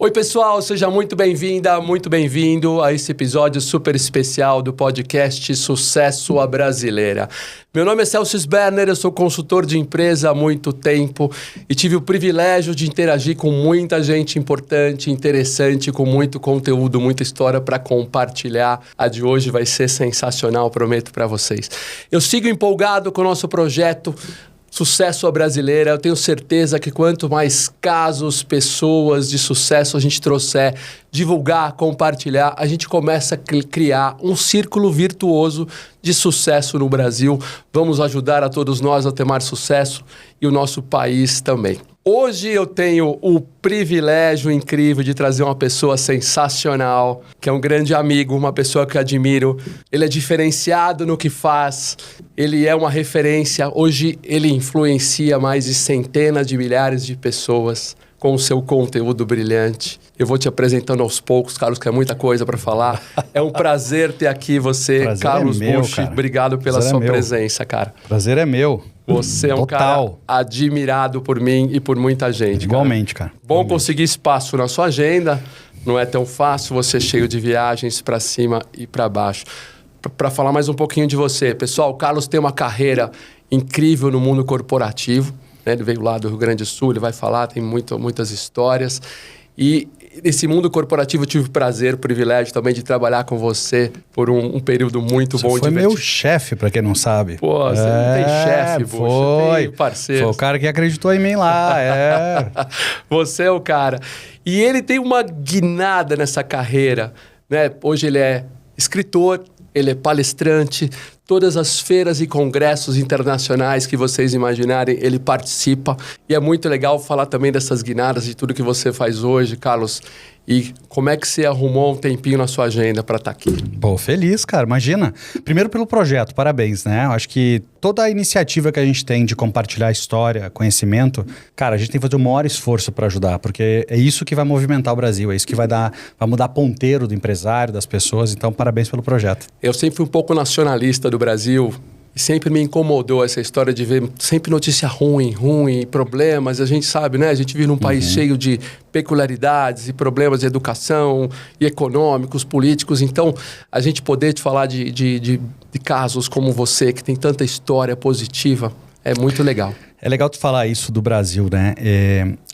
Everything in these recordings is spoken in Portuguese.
Oi pessoal, seja muito bem-vinda, muito bem-vindo a esse episódio super especial do podcast Sucesso à Brasileira. Meu nome é Celso Sberner, eu sou consultor de empresa há muito tempo e tive o privilégio de interagir com muita gente importante, interessante, com muito conteúdo, muita história para compartilhar. A de hoje vai ser sensacional, prometo para vocês. Eu sigo empolgado com o nosso projeto Sucesso à Brasileira. Eu tenho certeza que quanto mais casos, pessoas de sucesso a gente trouxer, divulgar, compartilhar, a gente começa a criar um círculo virtuoso de sucesso no Brasil. Vamos ajudar a todos nós a ter mais sucesso e o nosso país também. Hoje eu tenho o privilégio incrível de trazer uma pessoa sensacional, que é um grande amigo, uma pessoa que eu admiro. Ele é diferenciado no que faz, ele é uma referência. Hoje ele influencia mais de centenas de milhares de pessoas com o seu conteúdo brilhante. Eu vou te apresentando aos poucos, Carlos, que é muita coisa para falar. É um prazer ter aqui você, prazer Carlos é meu, Bush. cara. Obrigado pela sua presença, cara. Prazer é meu. Você é um cara admirado por mim e por muita gente. Igualmente, cara. Bom conseguir espaço na sua agenda. Não é tão fácil, você cheio de viagens para cima e para baixo. Para falar mais um pouquinho de você. Pessoal, o Carlos tem uma carreira incrível no mundo corporativo. Né? Ele veio lá do Rio Grande do Sul, ele vai falar, tem muitas histórias. E nesse mundo corporativo eu tive o prazer, o privilégio também de trabalhar com você por um período muito bom. Você foi meu chefe, pra quem não sabe. Pô, você não tem chefe, Bush, foi. Tem parceiro. Foi o cara que acreditou em mim lá, Você é o cara. E ele tem uma guinada nessa carreira, né? Hoje ele é escritor, ele é palestrante, todas as feiras e congressos internacionais que vocês imaginarem, ele participa. E é muito legal falar também dessas guinadas, de tudo que você faz hoje, Carlos. E como é que você arrumou um tempinho na sua agenda para estar aqui? Pô, feliz, cara. Imagina. Primeiro pelo projeto, parabéns, né? Eu acho que toda a iniciativa que a gente tem de compartilhar história, conhecimento, cara, a gente tem que fazer o maior esforço para ajudar, porque é isso que vai movimentar o Brasil, é isso que vai mudar ponteiro do empresário, das pessoas. Então, parabéns pelo projeto. Eu sempre fui um pouco nacionalista do Brasil. E sempre me incomodou essa história de ver sempre notícia ruim, problemas. A gente sabe, né? A gente vive num país cheio de peculiaridades e problemas de educação e econômicos, políticos. Então, a gente poder te falar de casos como você, que tem tanta história positiva, é muito legal. É legal tu falar isso do Brasil, né?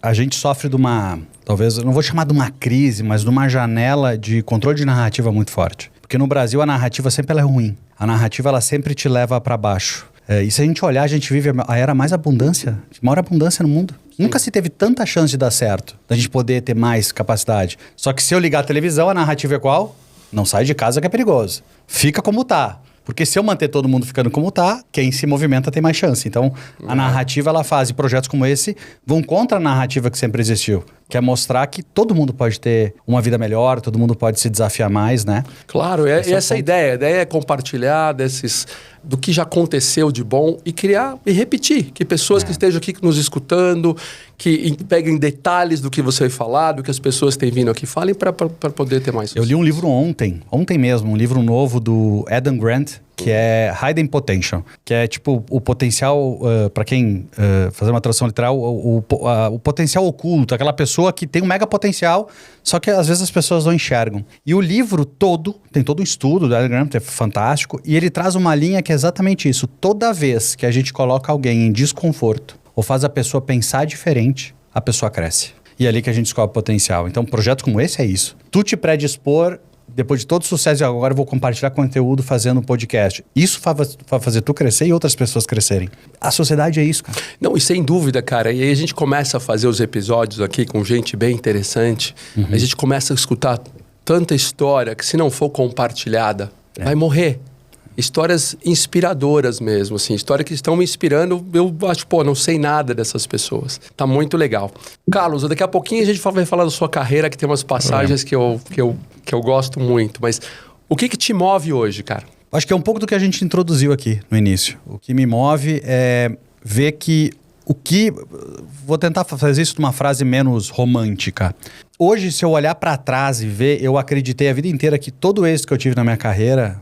A gente sofre de uma, talvez, eu não vou chamar de uma crise, mas de uma janela de controle de narrativa muito forte. Porque no Brasil a narrativa sempre ela é ruim. A narrativa ela sempre te leva para baixo. E se a gente olhar, a gente vive a era mais abundância, maior abundância no mundo. Sim. Nunca se teve tanta chance de dar certo, da gente poder ter mais capacidade. Só que se eu ligar a televisão, a narrativa é qual? Não sai de casa que é perigoso. Fica como tá. Porque se eu manter todo mundo ficando como tá, quem se movimenta tem mais chance. Então, a narrativa, ela faz, e projetos como esse vão contra a narrativa que sempre existiu. Que é mostrar que todo mundo pode ter uma vida melhor, todo mundo pode se desafiar mais, né? Claro, essa é a ideia. A ideia é compartilhar do que já aconteceu de bom e criar e repetir. Que pessoas que estejam aqui nos escutando, que peguem detalhes do que você vai falar, do que as pessoas têm vindo aqui, falem para poder ter mais sucesso. Eu li um livro ontem mesmo, um livro novo do Adam Grant, que é Hidden Potential, que é tipo o potencial, para quem fazer uma tradução literal, o potencial oculto, aquela pessoa que tem um mega potencial, só que às vezes as pessoas não enxergam. E o livro todo, tem todo um estudo do Adam Grant, é fantástico, e ele traz uma linha que é exatamente isso. Toda vez que a gente coloca alguém em desconforto, ou faz a pessoa pensar diferente, a pessoa cresce. E é ali que a gente descobre o potencial. Então, um projeto como esse é isso. Tu te predispor, depois de todo o sucesso, agora eu vou compartilhar conteúdo fazendo um podcast. Isso vai fazer tu crescer e outras pessoas crescerem. A sociedade é isso, cara. Não, e sem dúvida, cara. E aí a gente começa a fazer os episódios aqui com gente bem interessante. A gente começa a escutar tanta história que se não for compartilhada, vai morrer. Histórias inspiradoras mesmo, assim. Histórias que estão me inspirando. Eu acho, não sei nada dessas pessoas. Tá muito legal. Carlos, daqui a pouquinho a gente vai falar da sua carreira, que tem umas passagens que eu gosto muito. Mas o que te move hoje, cara? Acho que é um pouco do que a gente introduziu aqui no início. O que me move é ver que vou tentar fazer isso de uma frase menos romântica. Hoje, se eu olhar para trás e ver, eu acreditei a vida inteira que todo o êxito que eu tive na minha carreira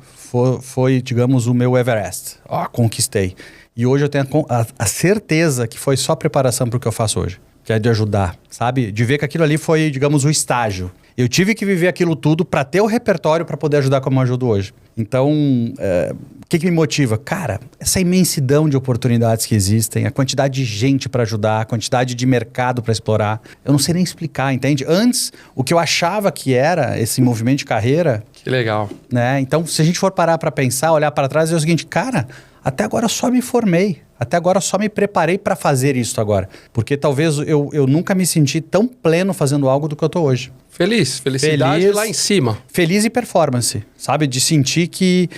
foi, digamos, o meu Everest. Conquistei. E hoje eu tenho a certeza que foi só preparação para o que eu faço hoje. que é de ajudar, sabe? De ver que aquilo ali foi, digamos, o estágio. Eu tive que viver aquilo tudo para ter o repertório para poder ajudar como eu ajudo hoje. Então, o que me motiva? Cara, essa imensidão de oportunidades que existem, a quantidade de gente para ajudar, a quantidade de mercado para explorar. Eu não sei nem explicar, entende? Antes, o que eu achava que era esse movimento de carreira... Que legal. Né? Então, se a gente for parar para pensar, olhar para trás, é o seguinte, cara, até agora eu só me formei. Até agora eu só me preparei para fazer isso agora. Porque talvez eu nunca me senti tão pleno fazendo algo do que eu tô hoje. Felicidade lá em cima. Feliz e performance, sabe? De sentir que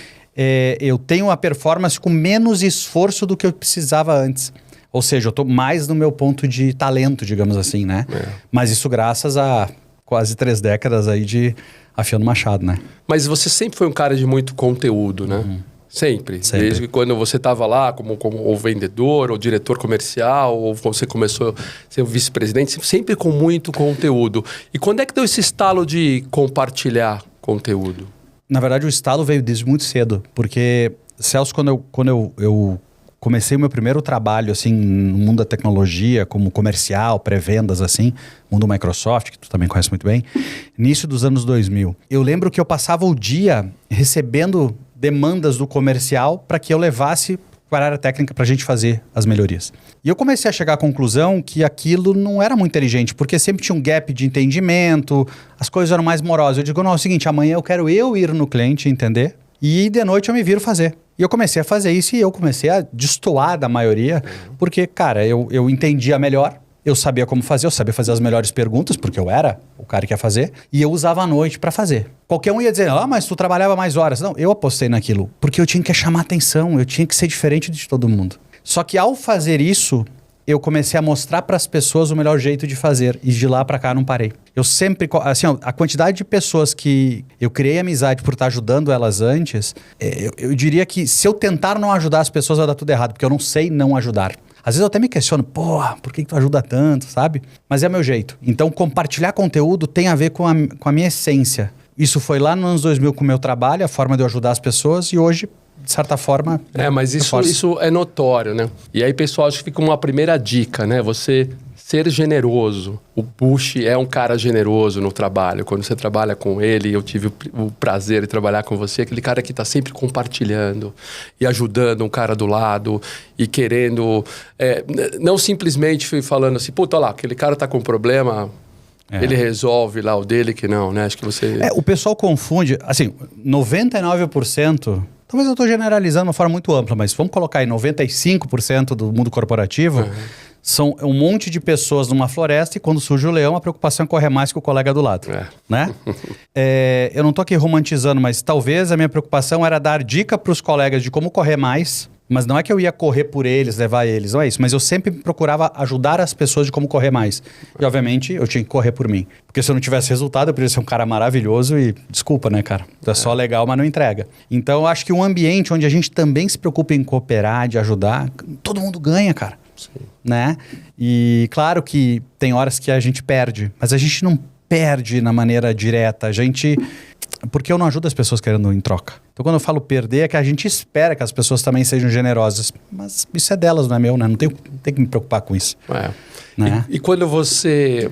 eu tenho uma performance com menos esforço do que eu precisava antes. Ou seja, eu tô mais no meu ponto de talento, digamos assim, né? Mas isso graças a quase 3 décadas aí de afiando machado, né? Mas você sempre foi um cara de muito conteúdo, né? Sempre. Desde que quando você estava lá como ou vendedor, ou diretor comercial, ou você começou a ser o vice-presidente, sempre com muito conteúdo. E quando é que deu esse estalo de compartilhar conteúdo? Na verdade, o estalo veio desde muito cedo. Porque, Celso, quando eu comecei o meu primeiro trabalho, assim, no mundo da tecnologia, como comercial, pré-vendas, assim, mundo Microsoft, que tu também conhece muito bem, início dos anos 2000. Eu lembro que eu passava o dia recebendo demandas do comercial para que eu levasse para a área técnica para a gente fazer as melhorias. E eu comecei a chegar à conclusão que aquilo não era muito inteligente, porque sempre tinha um gap de entendimento, as coisas eram mais morosas. Eu digo, não, é o seguinte, amanhã eu quero ir no cliente entender e de noite eu me viro fazer. E eu comecei a fazer isso e eu comecei a destoar da maioria, porque, cara, eu entendia melhor. Eu sabia como fazer, eu sabia fazer as melhores perguntas, porque eu era o cara que ia fazer, e eu usava a noite para fazer. Qualquer um ia dizer, mas tu trabalhava mais horas. Não, eu apostei naquilo, porque eu tinha que chamar atenção, eu tinha que ser diferente de todo mundo. Só que ao fazer isso, eu comecei a mostrar para as pessoas o melhor jeito de fazer, e de lá para cá não parei. Eu sempre, assim, a quantidade de pessoas que eu criei amizade por estar ajudando elas antes, eu diria que se eu tentar não ajudar as pessoas vai dar tudo errado, porque eu não sei não ajudar. Às vezes eu até me questiono, por que tu ajuda tanto, sabe? Mas é meu jeito. Então, compartilhar conteúdo tem a ver com a minha essência. Isso foi lá nos anos 2000 com o meu trabalho, a forma de eu ajudar as pessoas, e hoje, de certa forma... Mas isso é notório, né? E aí, pessoal, acho que fica uma primeira dica, né? Você ser generoso. O Bush é um cara generoso no trabalho. Quando você trabalha com ele, eu tive o prazer de trabalhar com você, aquele cara que está sempre compartilhando e ajudando um cara do lado e querendo... não simplesmente falando assim, puta, olha lá, aquele cara tá com problema... Ele resolve lá o dele que não, né? Acho que você... o pessoal confunde, assim, 99%, talvez eu estou generalizando de uma forma muito ampla, mas vamos colocar aí 95% do mundo corporativo, são um monte de pessoas numa floresta e quando surge o leão, a preocupação é correr mais que o colega do lado, né? Eu não estou aqui romantizando, mas talvez a minha preocupação era dar dica para os colegas de como correr mais, mas não é que eu ia correr por eles, levar eles, não é isso. Mas eu sempre procurava ajudar as pessoas de como correr mais. E, obviamente, eu tinha que correr por mim. Porque se eu não tivesse resultado, eu poderia ser um cara maravilhoso e... Desculpa, né, cara? Tu é só legal, mas não entrega. Então, eu acho que um ambiente onde a gente também se preocupa em cooperar, de ajudar, todo mundo ganha, cara. Sim. Né? E, claro que tem horas que a gente perde. Mas a gente não perde na maneira direta. A gente... Porque eu não ajudo as pessoas querendo em troca. Então, quando eu falo perder, é que a gente espera que as pessoas também sejam generosas. Mas isso é delas, não é meu, né? Não tenho que me preocupar com isso. Né? E quando você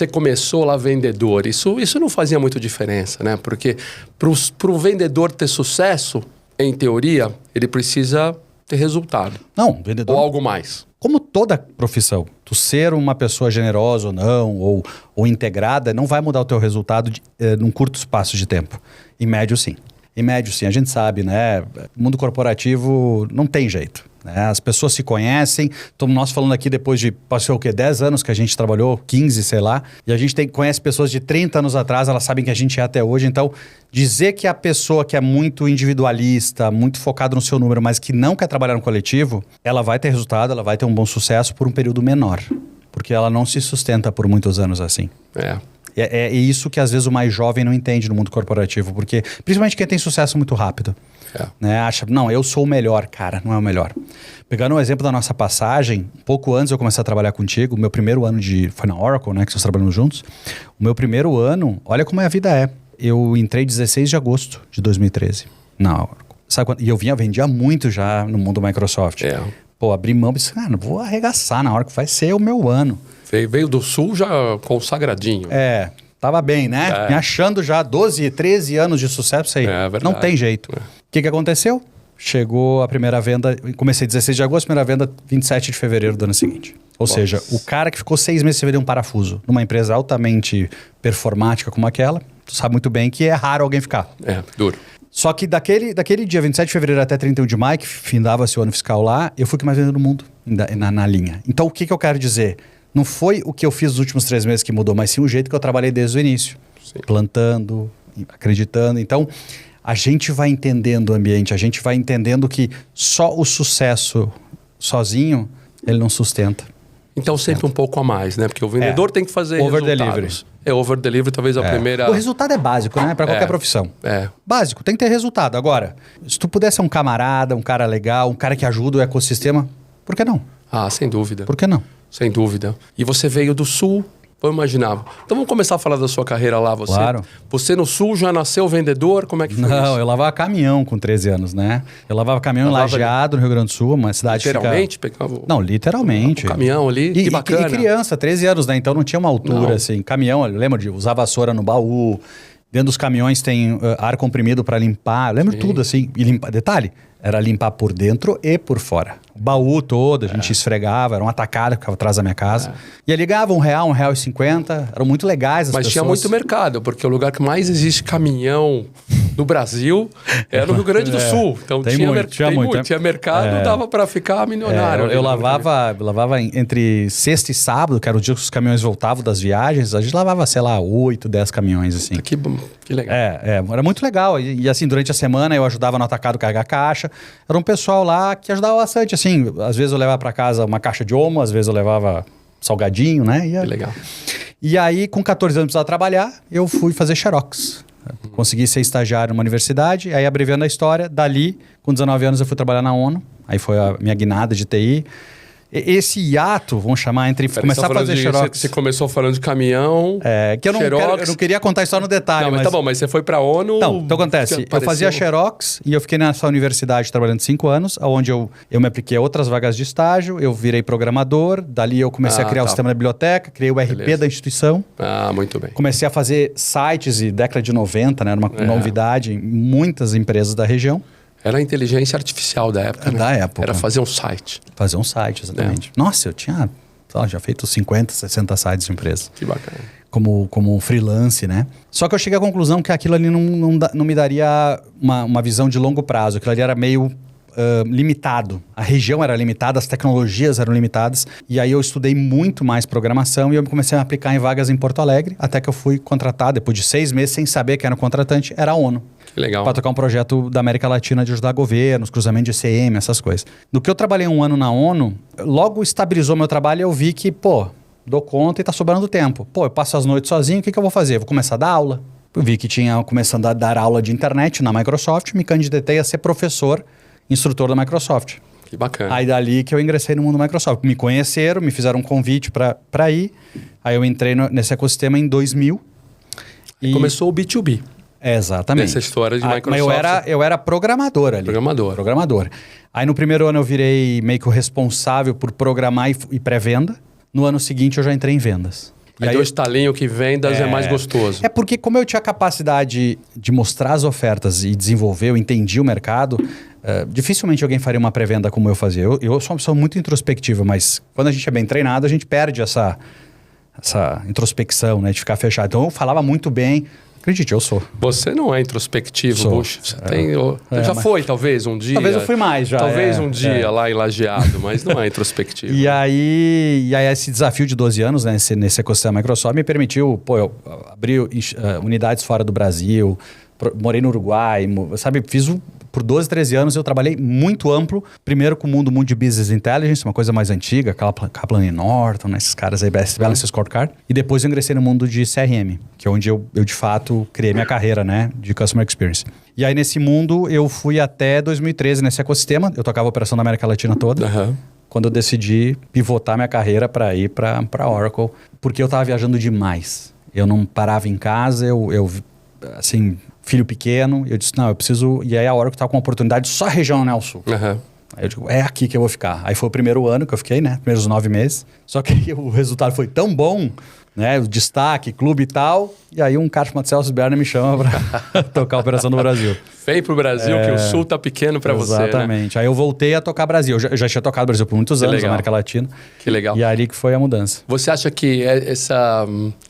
começou lá vendedor, isso não fazia muita diferença, né? Porque para o vendedor ter sucesso, em teoria, ele precisa ter resultado. Não, vendedor... Ou algo mais. Como toda profissão, tu ser uma pessoa generosa ou não, ou integrada, não vai mudar o teu resultado num curto espaço de tempo. Em médio, sim. Em médio, sim. A gente sabe, né? Mundo corporativo não tem jeito. Né? As pessoas se conhecem. Estamos nós falando aqui depois de, passou o quê? 10 anos que a gente trabalhou, 15, sei lá. E a gente conhece pessoas de 30 anos atrás, elas sabem que a gente é até hoje. Então, dizer que a pessoa que é muito individualista, muito focada no seu número, mas que não quer trabalhar no coletivo, ela vai ter resultado, ela vai ter um bom sucesso por um período menor. Porque ela não se sustenta por muitos anos assim. É isso que às vezes o mais jovem não entende no mundo corporativo, porque principalmente quem tem sucesso muito rápido. Né? Acha, não, eu sou o melhor, cara, não é o melhor. Pegando um exemplo da nossa passagem, pouco antes de eu começar a trabalhar contigo, meu primeiro ano foi na Oracle, né, que nós trabalhamos juntos. O meu primeiro ano, olha como a vida é. Eu entrei 16 de agosto de 2013 na Oracle. Sabe quando? E eu vendia muito já no mundo Microsoft. Pô, abri mão e disse, vou arregaçar na hora que vai ser o meu ano. Veio do Sul já consagradinho. Tava bem, né? Me achando já 12, 13 anos de sucesso aí. Verdade. Não tem jeito. O que aconteceu? Chegou a primeira venda, comecei 16 de agosto, primeira venda 27 de fevereiro do ano seguinte. Ou seja, o cara que ficou 6 meses sem vender um parafuso numa empresa altamente performática como aquela, tu sabe muito bem que é raro alguém ficar. Duro. Só que daquele dia 27 de fevereiro até 31 de maio, que findava-se o ano fiscal lá, eu fui o que mais vendeu no mundo na linha. Então o que eu quero dizer? Não foi o que eu fiz nos últimos 3 meses que mudou, mas sim o jeito que eu trabalhei desde o início. Sim. Plantando, acreditando. Então, a gente vai entendendo o ambiente, a gente vai entendendo que só o sucesso sozinho, ele não sustenta. Então, sempre um pouco a mais, né? Porque o vendedor tem que fazer over-delivery. Over-delivery, talvez a primeira... O resultado é básico, né? Para qualquer profissão. Básico, tem que ter resultado. Agora, se tu puder ser um camarada, um cara legal, um cara que ajuda o ecossistema, por que não? Sem dúvida. Por que não? Sem dúvida. E você veio do Sul, eu imaginava. Então vamos começar a falar da sua carreira lá. Claro. Você no Sul já nasceu vendedor? Como é que foi isso? Não, eu lavava caminhão com 13 anos, né? Eu lavava caminhão em Lajeado, no Rio Grande do Sul, uma cidade... Literalmente? Pegava Não, literalmente. O caminhão ali, que bacana. E criança, 13 anos, né? Então não tinha uma altura, assim. Caminhão, eu lembro de usar vassoura no baú. Dentro dos caminhões tem ar comprimido para limpar. Eu lembro tudo, assim. E limpar, detalhe, era limpar por dentro e por fora. O baú todo, a gente esfregava, era um atacado que ficava atrás da minha casa. E ali ganhava R$1, R$1,50. Eram muito legais as pessoas. Mas tinha muito mercado, porque o lugar que mais existe caminhão no Brasil é no Rio Grande do Sul. Então tinha mercado, dava para ficar milionário. Eu lavava entre sexta e sábado, que era o dia que os caminhões voltavam das viagens. A gente lavava, sei lá, 8, 10 caminhões, assim. Que legal. Era muito legal. E assim, durante a semana eu ajudava no atacado a carregar caixa. Era um pessoal lá que ajudava bastante, assim. Às vezes eu levava para casa uma caixa de omo, às vezes eu levava salgadinho, né? Que legal. E aí, com 14 anos, precisava trabalhar, eu fui fazer xerox. Consegui ser estagiário numa universidade, aí abreviando a história, dali, com 19 anos eu fui trabalhar na ONU, aí foi a minha guinada de TI. Esse hiato, vamos chamar, entre começar a fazer xerox... Você começou falando de caminhão, que eu não queria contar isso só no detalhe. Não, mas tá bom, mas você foi pra ONU... Não, então acontece, eu fazia xerox e eu fiquei nessa universidade trabalhando 5 anos, onde eu me apliquei a outras vagas de estágio, eu virei programador, dali eu comecei a criar o sistema da biblioteca, criei o RP da instituição. Muito bem. Comecei a fazer sites, e década de 90, né, era uma novidade em muitas empresas da região. Era a inteligência artificial da época, né? Da época. Era fazer um site. Fazer um site, exatamente. Nossa, eu tinha já feito 50, 60 sites de empresa. Que bacana. Como freelance, né? Só que eu cheguei à conclusão que aquilo ali não me daria uma visão de longo prazo. Aquilo ali era meio limitado. A região era limitada, as tecnologias eram limitadas. E aí eu estudei muito mais programação e eu comecei a aplicar em vagas em Porto Alegre, até que eu fui contratado, depois de 6 meses, sem saber quem era o contratante, era a ONU. Que legal. Para tocar um projeto da América Latina de ajudar governos, cruzamento de ECM, essas coisas. No que eu trabalhei 1 ano na ONU, logo estabilizou meu trabalho e eu vi que, dou conta e tá sobrando tempo. Eu passo as noites sozinho, o que eu vou fazer? Vou começar a dar aula. Eu vi que tinha começando a dar aula de internet na Microsoft, me candidatei a ser professor, instrutor da Microsoft. Que bacana. Aí dali que eu ingressei no mundo Microsoft. Me conheceram, me fizeram um convite para ir. Aí eu entrei nesse ecossistema em 2000. E começou o B2B. Exatamente. Nessa história de Microsoft. Mas eu era programador ali. Programador. Aí no primeiro ano eu virei meio que o responsável por programar e pré-venda. No ano seguinte eu já entrei em vendas. E aí o estalinho que vendas é mais gostoso. É porque como eu tinha capacidade de mostrar as ofertas e desenvolver, eu entendi o mercado, dificilmente alguém faria uma pré-venda como eu fazia. Eu sou uma pessoa muito introspectiva, mas quando a gente é bem treinado, a gente perde essa introspecção, né, de ficar fechado. Então eu falava muito bem. Acredite, eu sou. Você não é introspectivo, Bush. Você foi, talvez, um dia. Talvez eu fui mais já. Talvez um dia lá em Lajeado, mas não é introspectivo. E aí esse desafio de 12 anos, né, nesse ecossistema Microsoft, me permitiu, eu abrir unidades fora do Brasil, morei no Uruguai, sabe, por 12, 13 anos eu trabalhei muito amplo, primeiro com o mundo de Business Intelligence, uma coisa mais antiga, Kaplan Norton, né, esses caras aí, Balance Scorecard, e depois eu ingressei no mundo de CRM, que é onde eu de fato criei minha carreira, né, de Customer Experience. E aí nesse mundo eu fui até 2013 nesse ecossistema, eu tocava a operação da América Latina toda, quando eu decidi pivotar minha carreira para ir para Oracle, porque eu estava viajando demais. Eu não parava em casa, eu assim... filho pequeno, eu disse, não, eu preciso... E aí a Oracle estava com uma oportunidade só regional sul. Aí eu digo, é aqui que eu vou ficar. Aí foi o primeiro ano que eu fiquei, né? Primeiros 9 meses. Só que o resultado foi tão bom, né? O destaque, clube e tal. E aí um cara chamado Celso Berner me chama para tocar a operação no Brasil. Vem pro Brasil, que o Sul tá pequeno para você, né? Exatamente. Aí eu voltei a tocar Brasil. Eu já tinha tocado Brasil por muitos anos, legal. América Latina. Que legal. E ali que foi a mudança. Você acha que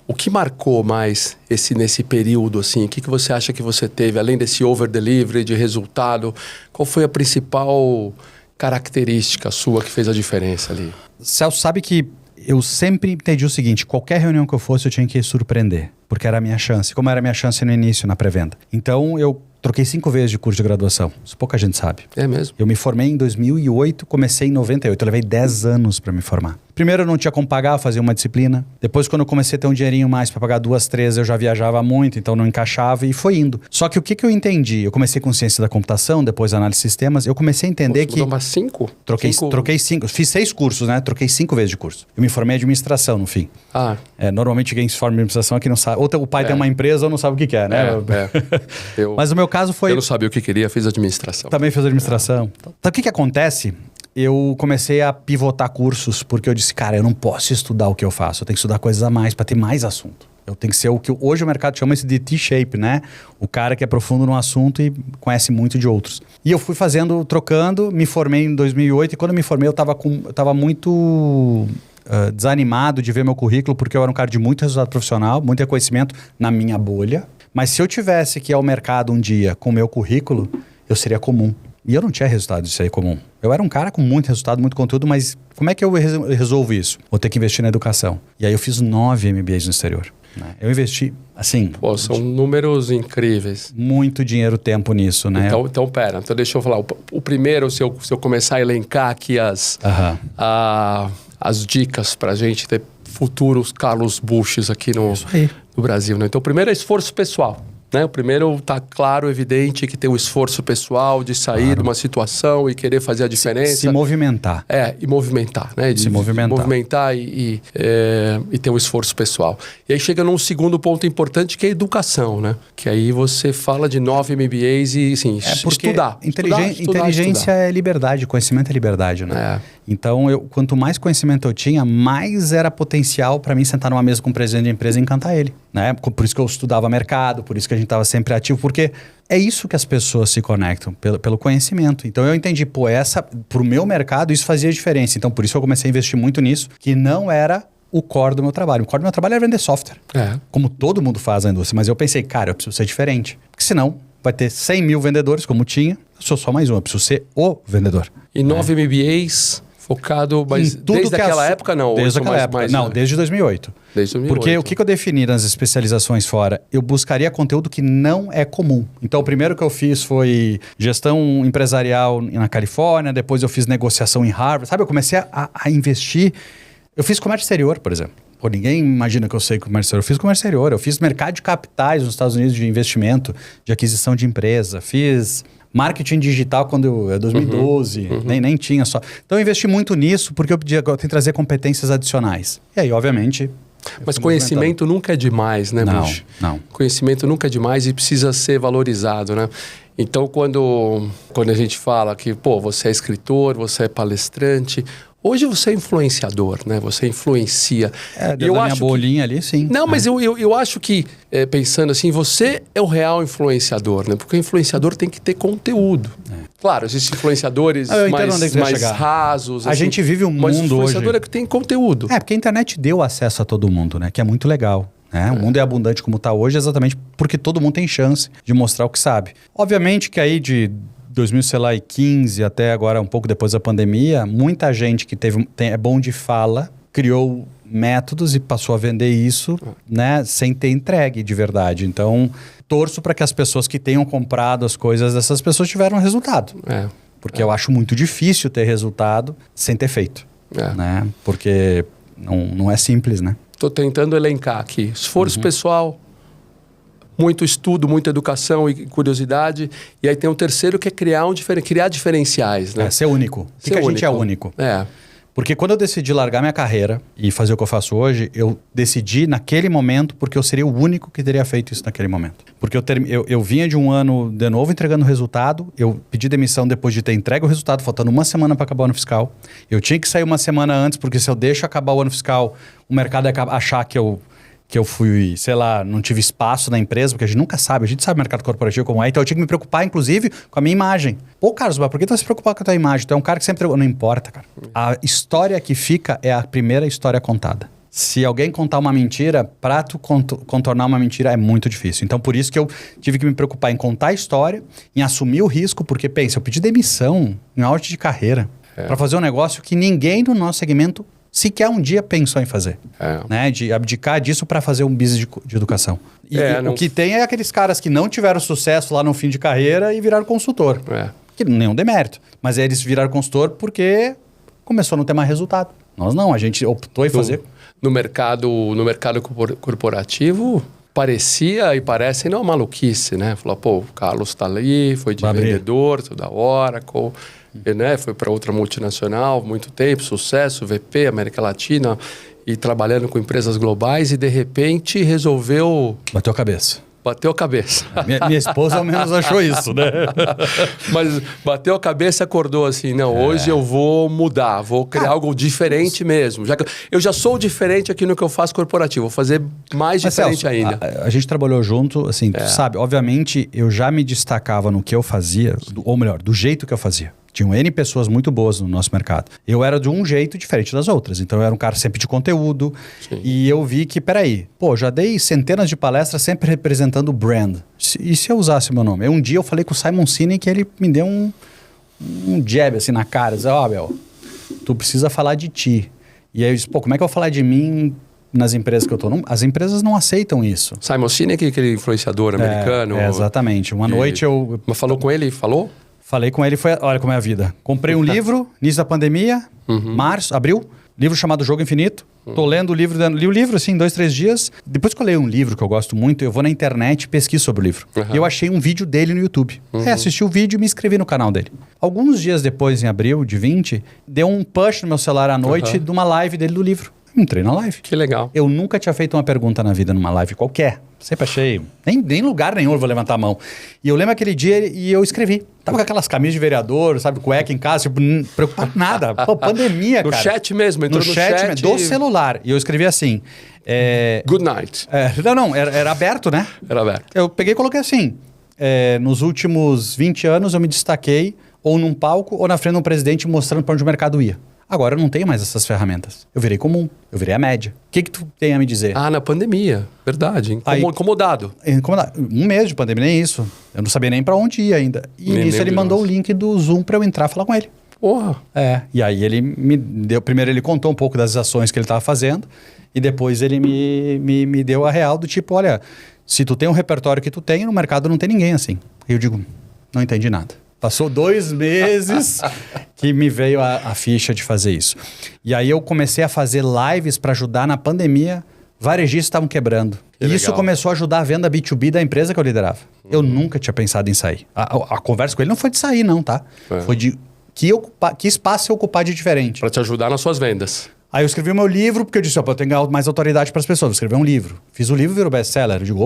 o que marcou mais nesse período, assim? O que você acha que você teve, além desse over-delivery de resultado? Qual foi a principal característica sua que fez a diferença ali? Celso, sabe que eu sempre entendi o seguinte, qualquer reunião que eu fosse eu tinha que surpreender, porque era a minha chance, como era a minha chance no início, na pré-venda. Então eu troquei 5 vezes de curso de graduação, isso pouca gente sabe. É mesmo? Eu me formei em 2008, comecei em 98, eu levei 10 anos para me formar. Primeiro eu não tinha como pagar, fazia uma disciplina. Depois quando eu comecei a ter um dinheirinho mais para pagar 2, 3, eu já viajava muito, então não encaixava e foi indo. Só que o que eu entendi? Eu comecei com ciência da computação, depois análise de sistemas, eu comecei a entender que... Mas 5? Troquei 5, fiz 6 cursos, né? Troquei 5 vezes de curso. Eu me formei em administração no fim. Normalmente quem se forma em administração aqui não sabe, ou o pai tem uma empresa ou não sabe o que quer, né? Mas o meu caso foi... Eu não sabia o que queria, fiz administração. Também fiz administração. Então o que acontece? Eu comecei a pivotar cursos, porque eu disse, cara, eu não posso estudar o que eu faço, eu tenho que estudar coisas a mais para ter mais assunto. Eu tenho que ser o que hoje o mercado chama isso de T-shape, né? O cara que é profundo num assunto e conhece muito de outros. E eu fui trocando, me formei em 2008 e quando eu me formei eu tava muito desanimado de ver meu currículo, porque eu era um cara de muito resultado profissional, muito reconhecimento na minha bolha. Mas se eu tivesse que ir ao mercado um dia com o meu currículo, eu seria comum. E eu não tinha resultado disso aí comum. Eu era um cara com muito resultado, muito conteúdo, mas como é que eu resolvo isso? Vou ter que investir na educação. E aí eu fiz 9 MBAs no exterior. Né? Eu investi, assim... São números incríveis. Muito dinheiro, tempo nisso, né? Então pera. Então deixa eu falar. O primeiro, se eu começar a elencar aqui as dicas pra gente ter futuros Carlos Bushes aqui no Brasil, né? Então o primeiro é esforço pessoal. Né? O primeiro está claro, evidente, que tem o esforço pessoal de sair de uma situação e querer fazer a diferença. Se movimentar. E movimentar, né? Se movimentar. Movimentar e ter um esforço pessoal. E aí chega num segundo ponto importante, que é a educação, né? Que aí você fala de 9 MBAs e, assim, estudar. Inteligência é liberdade, conhecimento é liberdade, né? Então, quanto mais conhecimento eu tinha, mais era potencial para mim sentar numa mesa com o presidente de empresa e encantar ele, né? Por isso que eu estudava mercado, por isso que a gente estava sempre ativo, porque é isso que as pessoas se conectam, pelo conhecimento. Então, eu entendi, pro meu mercado, isso fazia diferença. Então, por isso eu comecei a investir muito nisso, que não era o core do meu trabalho. O core do meu trabalho era vender software, como todo mundo faz na indústria. Mas eu pensei, cara, eu preciso ser diferente, porque senão vai ter 100 mil vendedores, como tinha, eu sou só mais um, eu preciso ser o vendedor. E 9 MBAs... Focado, mas desde aquela época não? Desde aquela época, desde 2008. Desde 2008. Porque o que eu defini nas especializações fora? Eu buscaria conteúdo que não é comum. Então, o primeiro que eu fiz foi gestão empresarial na Califórnia, depois eu fiz negociação em Harvard. Sabe, eu comecei a investir. Eu fiz comércio exterior, por exemplo. Ninguém imagina que eu sei comércio exterior. Eu fiz comércio exterior, eu fiz mercado de capitais nos Estados Unidos de investimento, de aquisição de empresa, fiz... Marketing digital quando 2012, nem tinha só. Então eu investi muito nisso porque eu tenho que trazer competências adicionais. E aí, obviamente... Mas conhecimento nunca é demais, né, Bush? Não. Conhecimento nunca é demais e precisa ser valorizado, né? Então, quando a gente fala que, você é escritor, você é palestrante... Hoje você é influenciador, né? Você influencia. Eu acho minha bolinha ali, sim. Não, mas eu acho que, pensando assim, você é o real influenciador, né? Porque o influenciador tem que ter conteúdo. Claro, existem influenciadores mais rasos. A gente vive um mundo hoje... Mas o influenciador é que tem conteúdo. Porque a internet deu acesso a todo mundo, né? Que é muito legal. O mundo é abundante como está hoje exatamente porque todo mundo tem chance de mostrar o que sabe. Obviamente que aí de... 2015 até agora, um pouco depois da pandemia, muita gente que é bom de fala, criou métodos e passou a vender isso, né, sem ter entregue de verdade. Então, torço para que as pessoas que tenham comprado as coisas dessas pessoas tiveram resultado. Porque eu acho muito difícil ter resultado sem ter feito. Né? Porque não é simples, né? Estou tentando elencar aqui. Esforço pessoal... Muito estudo, muita educação e curiosidade. E aí tem o terceiro que é criar diferenciais, né? Ser único. Por que a gente é único? Porque quando eu decidi largar minha carreira e fazer o que eu faço hoje, eu decidi naquele momento porque eu seria o único que teria feito isso naquele momento. Porque eu vinha de um ano de novo entregando resultado, eu pedi demissão depois de ter entregue o resultado, faltando uma semana para acabar o ano fiscal. Eu tinha que sair uma semana antes, porque se eu deixo acabar o ano fiscal, o mercado ia achar que eu fui, sei lá, não tive espaço na empresa, porque a gente nunca sabe, a gente sabe o mercado corporativo como é, então eu tinha que me preocupar, inclusive, com a minha imagem. Pô, Carlos, mas por que tu vai se preocupar com a tua imagem? Tu é um cara que sempre... Não importa, cara. A história que fica é a primeira história contada. Se alguém contar uma mentira, pra tu contornar uma mentira é muito difícil. Então, por isso que eu tive que me preocupar em contar a história, em assumir o risco, porque, pensa, eu pedi demissão em auge de carreira pra fazer um negócio que ninguém do nosso segmento sequer um dia pensou em fazer. Né? De abdicar disso para fazer um business de educação. E o que tem é aqueles caras que não tiveram sucesso lá no fim de carreira e viraram consultor. Que nenhum demérito. Mas eles viraram consultor porque começou a não ter mais resultado. Nós não, a gente optou em fazer... No mercado corporativo, parecia e parece não maluquice, né? Falou, pô, o Carlos tá ali, foi de vendedor, da Oracle... Né? Foi para outra multinacional, muito tempo, sucesso, VP, América Latina, e trabalhando com empresas globais, e de repente resolveu... Bateu a cabeça. Minha esposa ao menos achou isso, né? Mas bateu a cabeça e acordou assim, não, hoje eu vou mudar, vou criar algo diferente mesmo. Eu já sou diferente aqui no que eu faço corporativo, vou fazer mais diferente ainda. A gente trabalhou junto, assim, tu sabe, obviamente eu já me destacava no que eu fazia, ou melhor, do jeito que eu fazia. Tinham N pessoas muito boas no nosso mercado. Eu era de um jeito diferente das outras. Então, eu era um cara sempre de conteúdo. Sim. E eu vi que, peraí, já dei centenas de palestras sempre representando o brand. E se eu usasse o meu nome? Um dia eu falei com o Simon Sinek que ele me deu um jab assim na cara. Dizia, Bel, tu precisa falar de ti. E aí eu disse, como é que eu vou falar de mim nas empresas que eu tô? As empresas não aceitam isso. Simon Sinek, aquele influenciador americano. Exatamente. Uma noite eu... Mas falou com ele? Falou? Falei com ele, olha como é a vida. Comprei um livro, início da pandemia, março, abril, livro chamado Jogo Infinito. Tô lendo o livro, li o livro assim, 2, 3 dias. Depois que eu leio um livro que eu gosto muito, eu vou na internet e pesquiso sobre o livro. E eu achei um vídeo dele no YouTube. Assisti o vídeo e me inscrevi no canal dele. Alguns dias depois, em abril de 20, deu um push no meu celular à noite de uma live dele do livro. Entrei na live. Que legal. Eu nunca tinha feito uma pergunta na vida numa live qualquer. Sempre achei... Nem lugar nenhum eu vou levantar a mão. E eu lembro aquele dia e eu escrevi. Tava com aquelas camisas de vereador, sabe? Cueca em casa, tipo, preocupado nada. Pô, pandemia, cara. No chat mesmo, entrou no chat do celular. E eu escrevi assim... Good night. Era aberto, né? Era aberto. Eu peguei e coloquei assim... nos últimos 20 anos eu me destaquei ou num palco ou na frente de um presidente mostrando para onde o mercado ia. Agora eu não tenho mais essas ferramentas. Eu virei comum, eu virei a média. O que tu tem a me dizer? Na pandemia, verdade. Incomodado. Um mês de pandemia, nem isso. Eu não sabia nem pra onde ir ainda. E nisso ele mandou o link do Zoom pra eu entrar e falar com ele. Porra. E aí ele me deu... Primeiro ele contou um pouco das ações que ele tava fazendo. E depois ele me deu a real do tipo, olha, se tu tem um repertório que tu tem, no mercado não tem ninguém assim. E eu digo, não entendi nada. Passou 2 meses que me veio a ficha de fazer isso. E aí eu comecei a fazer lives para ajudar na pandemia. Varejistas estavam quebrando. E isso começou a ajudar a venda B2B da empresa que eu liderava. Eu nunca tinha pensado em sair. A conversa com ele não foi de sair não, tá? Foi de que espaço eu ocupar de diferente. Para te ajudar nas suas vendas. Aí eu escrevi o meu livro, porque eu disse, eu tenho que ganhar mais autoridade para as pessoas. Vou escrever um livro. Fiz o livro e virou best-seller. Eu digo,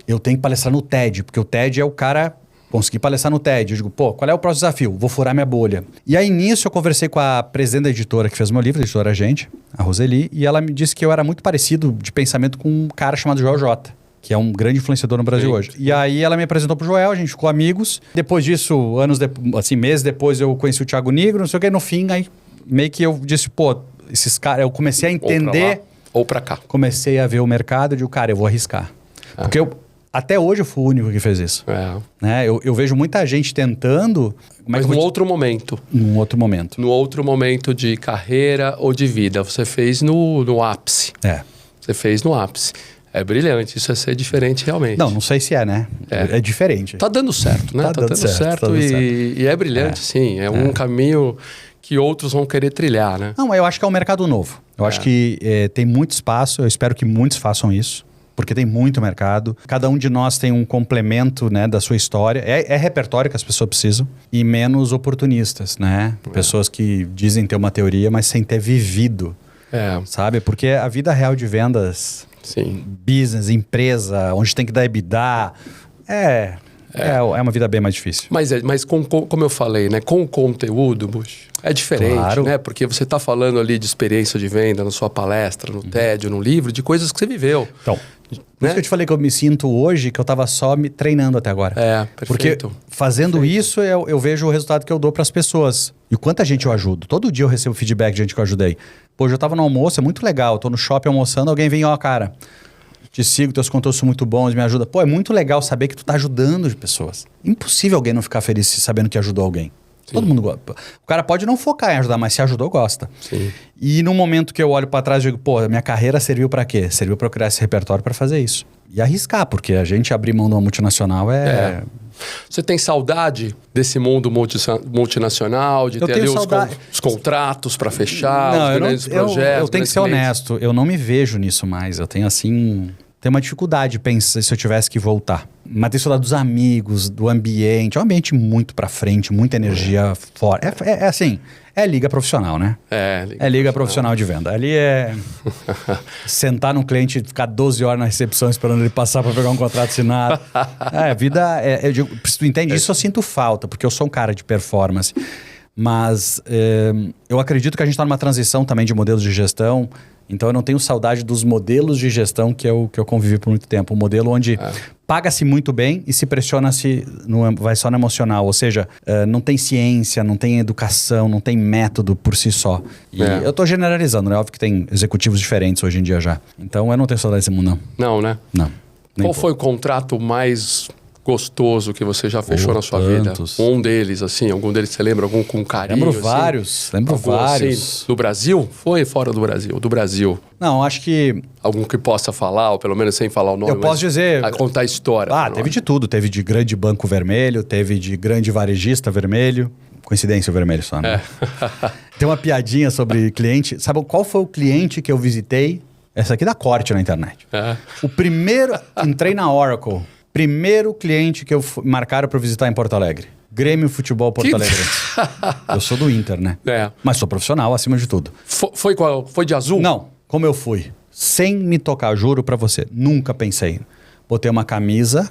eu tenho que palestrar no TED, porque o TED é o cara... Consegui palestrar no TED. Eu digo, qual é o próximo desafio? Vou furar minha bolha. E aí, nisso, eu conversei com a presidente da editora que fez o meu livro, a editora Gente, a Roseli, e ela me disse que eu era muito parecido de pensamento com um cara chamado Joel J, que é um grande influenciador no Brasil hoje. E aí, ela me apresentou pro Joel, a gente ficou amigos. Depois disso, meses depois, eu conheci o Thiago Nigro, não sei o que. No fim, aí, meio que eu disse, esses caras... Eu comecei a entender... Ou pra cá. Comecei a ver o mercado e digo, cara, eu vou arriscar. Porque até hoje eu fui o único que fez isso. Né? Eu vejo muita gente tentando... Mas num outro momento. Num outro momento. No outro momento de carreira ou de vida. Você fez no ápice. Você fez no ápice. É brilhante. Isso é ser diferente realmente. Não sei se né? É diferente. Tá dando certo, né? Tá dando certo e é brilhante, sim. É um caminho que outros vão querer trilhar, né? Não, eu acho que é um mercado novo. Eu acho que tem muito espaço. Eu espero que muitos façam isso. porque tem muito mercado. Cada um de nós tem um complemento, né, da sua história. É repertório que as pessoas precisam. E menos oportunistas, né? Pessoas que dizem ter uma teoria, mas sem ter vivido. Sabe? Porque a vida real de vendas, Sim. business, empresa, onde tem que dar EBITDA, é uma vida bem mais difícil. Mas como eu falei, né? Com o conteúdo, Bush, é diferente, Claro. né? Porque você está falando ali de experiência de venda na sua palestra, no TED, no livro, de coisas que você viveu. Então, por isso que eu te falei que eu me sinto hoje, que eu estava só me treinando até agora. Perfeito. Porque fazendo isso, eu vejo o resultado que eu dou para as pessoas. E quanta gente eu ajudo. Todo dia eu recebo feedback de gente que eu ajudei. Pô, eu estava no almoço, é muito legal. Eu tô no shopping almoçando, alguém vem, cara, te sigo, teus conteúdos são muito bons, me ajuda. Pô, é muito legal saber que tu tá ajudando as pessoas. Impossível alguém não ficar feliz sabendo que ajudou alguém. Sim. Todo mundo gosta. O cara pode não focar em ajudar, mas se ajudou, gosta. Sim. E no momento que eu olho para trás, eu digo, pô, minha carreira serviu para quê? Serviu para eu criar esse repertório para fazer isso. E arriscar, porque a gente abrir mão de uma multinacional Você tem saudade desse mundo multinacional, de ter ali os contratos para fechar, os grandes projetos? Eu tenho que ser honesto, eu não me vejo nisso mais. Eu tenho tenho uma dificuldade de pensar se eu tivesse que voltar. Mas tem saudade dos amigos, do ambiente. É um ambiente muito pra frente, muita energia fora. É liga profissional, né? É liga profissional de venda. Ali é sentar num cliente e ficar 12 horas na recepção esperando ele passar para pegar um contrato assinado. A vida, eu digo, se tu entende isso, eu sinto falta, porque eu sou um cara de performance. Mas eu acredito que a gente está numa transição também de modelos de gestão. Então eu não tenho saudade dos modelos de gestão que eu convivi por muito tempo. Um modelo onde paga-se muito bem e se pressiona-se, vai só no emocional. Ou seja, não tem ciência, não tem educação, não tem método por si só. E eu estou generalizando, né? Óbvio que tem executivos diferentes hoje em dia já. Então eu não tenho saudade desse mundo, não. Não, né? Não. Qual foi o contrato mais gostoso que você já fechou na sua vida? Um deles, assim, algum deles você lembra? Algum com carinho? Lembro vários. Assim, do Brasil? Foi fora do Brasil? Do Brasil. Não, acho que... Algum que possa falar, ou pelo menos sem falar o nome. Eu posso dizer... A contar a história. Teve de tudo. Teve de grande banco vermelho, teve de grande varejista vermelho. Coincidência o vermelho só, né? Tem uma piadinha sobre cliente. Sabe qual foi o cliente que eu visitei? Essa aqui dá corte na internet. O primeiro... Entrei na Oracle. Primeiro cliente que marcaram para visitar em Porto Alegre. Grêmio Futebol Porto Alegre. Eu sou do Inter, né? Mas sou profissional, acima de tudo. Foi de azul? Não, como eu fui. Sem me tocar, juro para você. Nunca pensei. Botei uma camisa,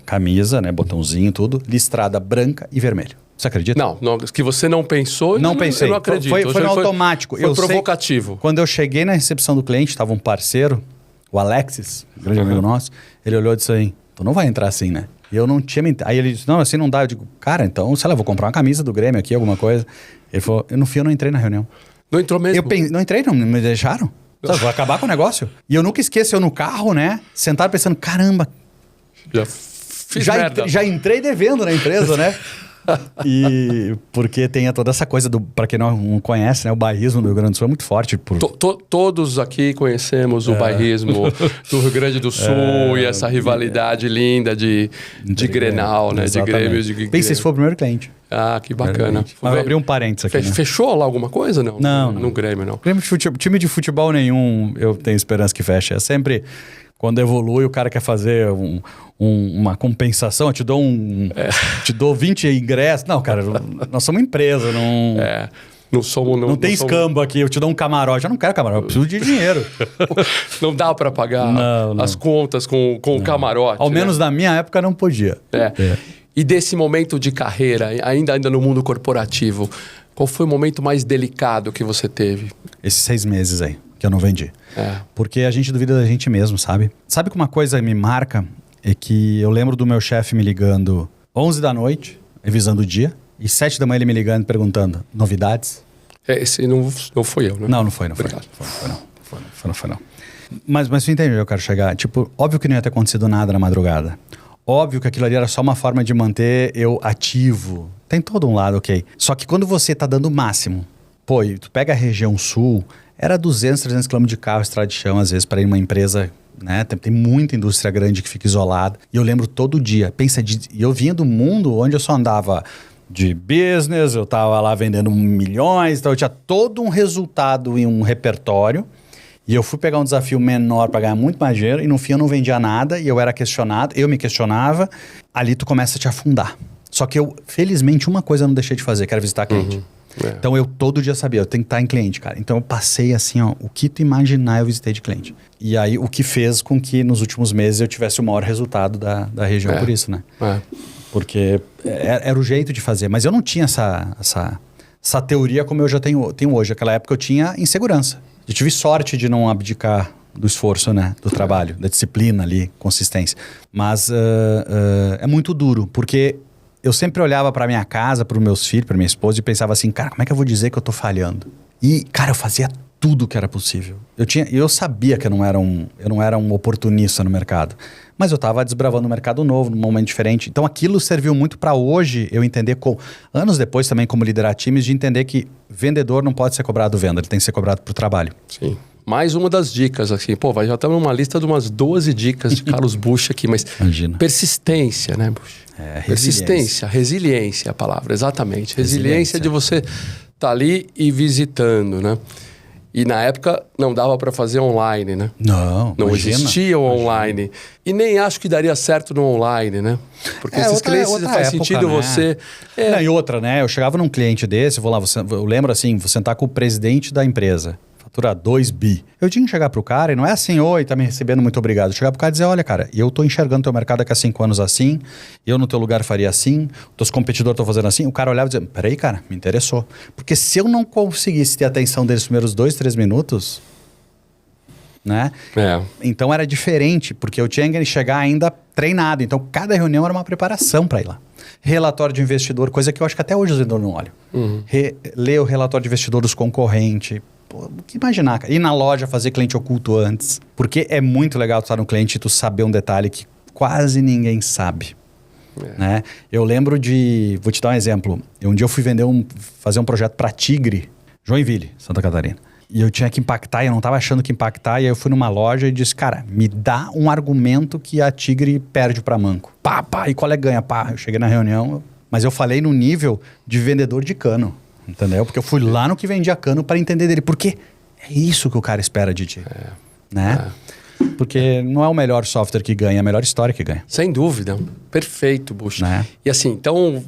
né? Botãozinho, tudo. Listrada branca e vermelho. Você acredita? Não, que você não pensou. Não pensei. Eu não acredito. Foi no automático. Foi provocativo. Quando eu cheguei na recepção do cliente, estava um parceiro, o Alexis, um grande amigo nosso. Ele olhou e disse assim... Tu não vai entrar assim, né? E eu não tinha... Aí ele disse, não, assim não dá. Eu digo, cara, então, sei lá, vou comprar uma camisa do Grêmio aqui, alguma coisa. Ele falou, eu não entrei na reunião. Não entrou mesmo? Não entrei, não me deixaram. Vou acabar com o negócio. E eu nunca esqueço, eu no carro, né? Sentado pensando, caramba... Já entrei devendo na empresa, né? E porque tem toda essa coisa para quem não conhece, né? O bairrismo do Rio Grande do Sul é muito forte. Todos aqui conhecemos o bairrismo do Rio Grande do Sul e essa rivalidade linda de Grenal, né? Exatamente. De Grêmio. De Pense, esse foi o primeiro cliente. Que bacana. Mas eu abri um parênteses aqui. Né? Fechou lá alguma coisa? Não. Não. No Grêmio, não. Time de futebol nenhum, eu tenho esperança que feche. É sempre... Quando evolui, o cara quer fazer uma compensação, eu te dou 20 ingressos. Não, cara, nós somos uma empresa, não... Não tem escambo aqui, eu te dou um camarote. Eu não quero camarote, eu preciso de dinheiro. Não dá para pagar as contas com o camarote. Ao menos na minha época não podia. E desse momento de carreira, ainda no mundo corporativo, qual foi o momento mais delicado que você teve? Esses 6 meses aí, que eu não vendi. Porque a gente duvida da gente mesmo, sabe? Sabe que uma coisa me marca é que eu lembro do meu chefe me ligando 11 da noite, revisando o dia, e 7 da manhã ele me ligando perguntando, novidades? Esse não foi eu, né? Não foi. Obrigado. Não foi. Mas você entende onde eu quero chegar? Tipo, óbvio que não ia ter acontecido nada na madrugada. Óbvio que aquilo ali era só uma forma de manter eu ativo. Tem todo um lado, ok. Só que quando você tá dando o máximo, pô, e tu pega a região sul, era 200, 300 km de carro, estrada de chão, às vezes, para ir numa empresa, né? Tem muita indústria grande que fica isolada. E eu lembro todo dia. E eu vinha do mundo onde eu só andava de business, eu tava lá vendendo milhões, então eu tinha todo um resultado e um repertório. E eu fui pegar um desafio menor para ganhar muito mais dinheiro e no fim eu não vendia nada e eu era questionado, eu me questionava. Ali tu começa a te afundar. Só que eu, felizmente, uma coisa eu não deixei de fazer, que era visitar cliente. Então eu todo dia sabia, eu tenho que estar em cliente, cara. Então eu passei assim, ó, o que tu imaginar eu visitei de cliente. E aí o que fez com que nos últimos meses eu tivesse o maior resultado da região por isso, né? Porque era o jeito de fazer. Mas eu não tinha essa teoria como eu já tenho hoje. Naquela época eu tinha insegurança. Eu tive sorte de não abdicar do esforço, né? Do trabalho, da disciplina ali, consistência. Mas é muito duro, porque eu sempre olhava para minha casa, para os meus filhos, para minha esposa e pensava assim, cara, como é que eu vou dizer que eu tô falhando? E, cara, eu fazia tudo que era possível. Eu sabia que eu não era um oportunista no mercado, mas eu estava desbravando um mercado novo, num momento diferente. Então aquilo serviu muito para hoje eu entender, anos depois também como liderar times, de entender que vendedor não pode ser cobrado venda, ele tem que ser cobrado por trabalho. Sim. Mais uma das dicas, assim, já estamos numa lista de umas 12 dicas de Carlos Busch aqui, mas imagina. Persistência, né, Busch? Persistência, resiliência é a palavra, exatamente. Resiliência de você estar ali e visitando, né? E na época não dava para fazer online, né? Não existia o online. E nem acho que daria certo no online, né? Porque esses clientes faz sentido, né? Você... Não, e outra, né? Eu chegava num cliente desse, eu lembro assim, vou sentar com o presidente da empresa. Fatura 2 bi. Eu tinha que chegar pro cara e não é assim, oi, tá me recebendo, muito obrigado. Chegar pro cara e dizer, olha, cara, eu tô enxergando teu mercado daqui a 5 anos assim, eu no teu lugar faria assim, teus competidores estão fazendo assim. O cara olhava e dizia, peraí, cara, me interessou. Porque se eu não conseguisse ter a atenção deles nos primeiros 2, 3 minutos, né? Então era diferente, porque eu tinha que chegar ainda treinado. Então cada reunião era uma preparação para ir lá. Relatório de investidor, coisa que eu acho que até hoje os vendedores não olham. Ler o relatório de investidor dos concorrentes. O que imaginar, cara? Ir na loja, fazer cliente oculto antes. Porque é muito legal tu estar no cliente e tu saber um detalhe que quase ninguém sabe. Né? Eu lembro vou te dar um exemplo. Um dia eu fui fazer um projeto para Tigre, Joinville, Santa Catarina. E eu tinha que impactar, e eu não estava achando que impactar. E aí eu fui numa loja e disse, cara, me dá um argumento que a Tigre perde para Manco. E qual é ganha? Eu cheguei na reunião, mas eu falei no nível de vendedor de cano. Entendeu? Porque eu fui lá no que vendia cano para entender dele. Porque é isso que o cara espera de ti. Né? Porque não é o melhor software que ganha, é a melhor história que ganha. Sem dúvida. Perfeito, Busch. Né? E assim, então,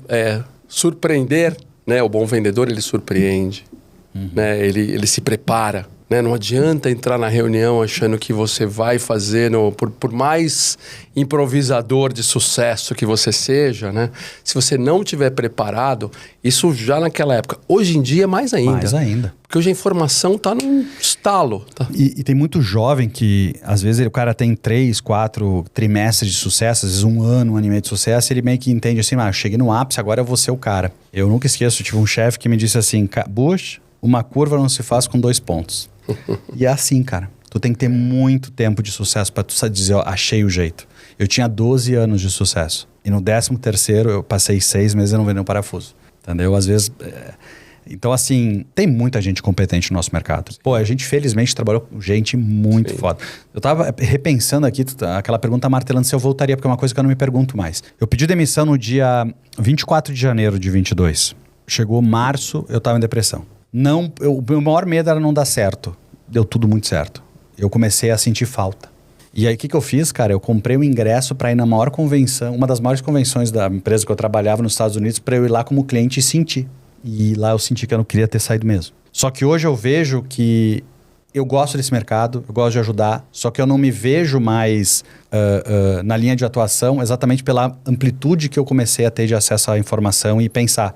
surpreender, né? O bom vendedor, ele surpreende. Né? Ele se prepara. Né? Não adianta entrar na reunião achando que você vai fazer, por mais improvisador de sucesso que você seja, né? Se você não estiver preparado, isso já naquela época. Hoje em dia, mais ainda. Mais ainda. Porque hoje a informação está num estalo. Tá? E tem muito jovem que, às vezes, o cara tem 3, 4 trimestres de sucesso, às vezes 1 ano, 1 ano e meio de sucesso, ele meio que entende assim, eu cheguei no ápice, agora eu vou ser o cara. Eu nunca esqueço, tive um chefe que me disse assim, Busch, uma curva não se faz com 2 pontos. E é assim, cara. Tu tem que ter muito tempo de sucesso para tu dizer, achei o jeito. Eu tinha 12 anos de sucesso. E no 13º eu passei 6 meses e não vendi um parafuso. Entendeu? Às vezes... Então, assim, tem muita gente competente no nosso mercado. Pô, a gente felizmente trabalhou com gente muito foda. Eu tava repensando aqui, aquela pergunta martelando se eu voltaria, porque é uma coisa que eu não me pergunto mais. Eu pedi demissão no dia 24 de janeiro de 22. Chegou março, eu tava em depressão. O meu maior medo era não dar certo. Deu tudo muito certo. Eu comecei a sentir falta. E aí, o que eu fiz, cara? Eu comprei um ingresso para ir na maior convenção, uma das maiores convenções da empresa que eu trabalhava nos Estados Unidos, para eu ir lá como cliente e sentir. E lá eu senti que eu não queria ter saído mesmo. Só que hoje eu vejo que eu gosto desse mercado, eu gosto de ajudar, só que eu não me vejo mais na linha de atuação exatamente pela amplitude que eu comecei a ter de acesso à informação e pensar.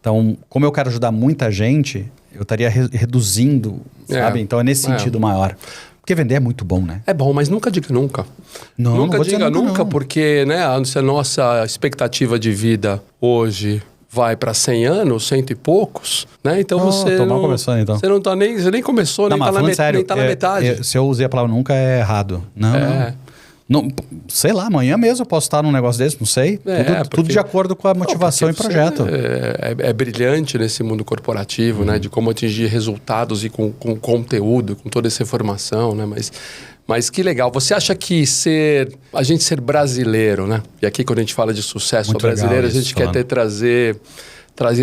Então, como eu quero ajudar muita gente, eu estaria reduzindo, sabe? Então, é nesse sentido maior. Porque vender é muito bom, né? É bom, mas nunca diga nunca. Nunca diga nunca, porque né, se a nossa expectativa de vida hoje vai para 100 anos, 100 e poucos, né? Então você não começando, então. Você não tá nem, você nem começou, nem tá na metade. Se eu usei a palavra nunca é errado. Não, sei lá, amanhã mesmo eu posso estar num negócio desse, não sei. Tudo de acordo com a motivação e projeto. É brilhante nesse mundo corporativo, né? De como atingir resultados e com conteúdo, com toda essa informação, né? Mas que legal. Você acha que a gente ser brasileiro, né? E aqui quando a gente fala de sucesso brasileiro, a gente quer trazer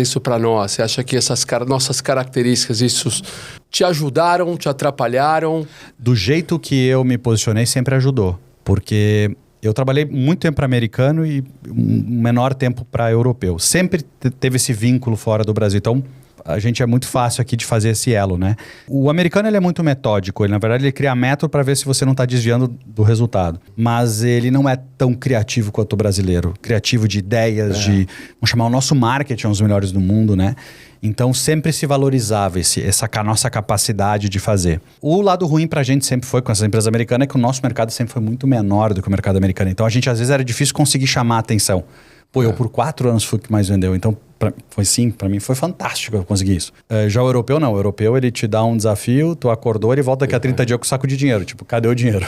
isso para nós. Você acha que essas nossas características, isso te ajudaram, te atrapalharam? Do jeito que eu me posicionei, sempre ajudou. Porque eu trabalhei muito tempo para americano e um menor tempo para europeu. Sempre teve esse vínculo fora do Brasil. Então, a gente é muito fácil aqui de fazer esse elo, né? O americano, ele é muito metódico. Ele, na verdade, ele cria método para ver se você não está desviando do resultado. Mas ele não é tão criativo quanto o brasileiro. Criativo de ideias, vamos chamar o nosso marketing um dos melhores do mundo, né? Então, sempre se valorizava essa nossa capacidade de fazer. O lado ruim pra gente sempre foi, com essas empresas americanas, é que o nosso mercado sempre foi muito menor do que o mercado americano. Então, a gente, às vezes, era difícil conseguir chamar a atenção. Pô, eu por 4 anos fui o que mais vendeu. Então, pra mim foi fantástico eu conseguir isso. Já o europeu, não. O europeu, ele te dá um desafio, tu acordou, ele volta daqui a 30 dias com saco de dinheiro. Tipo, cadê o dinheiro?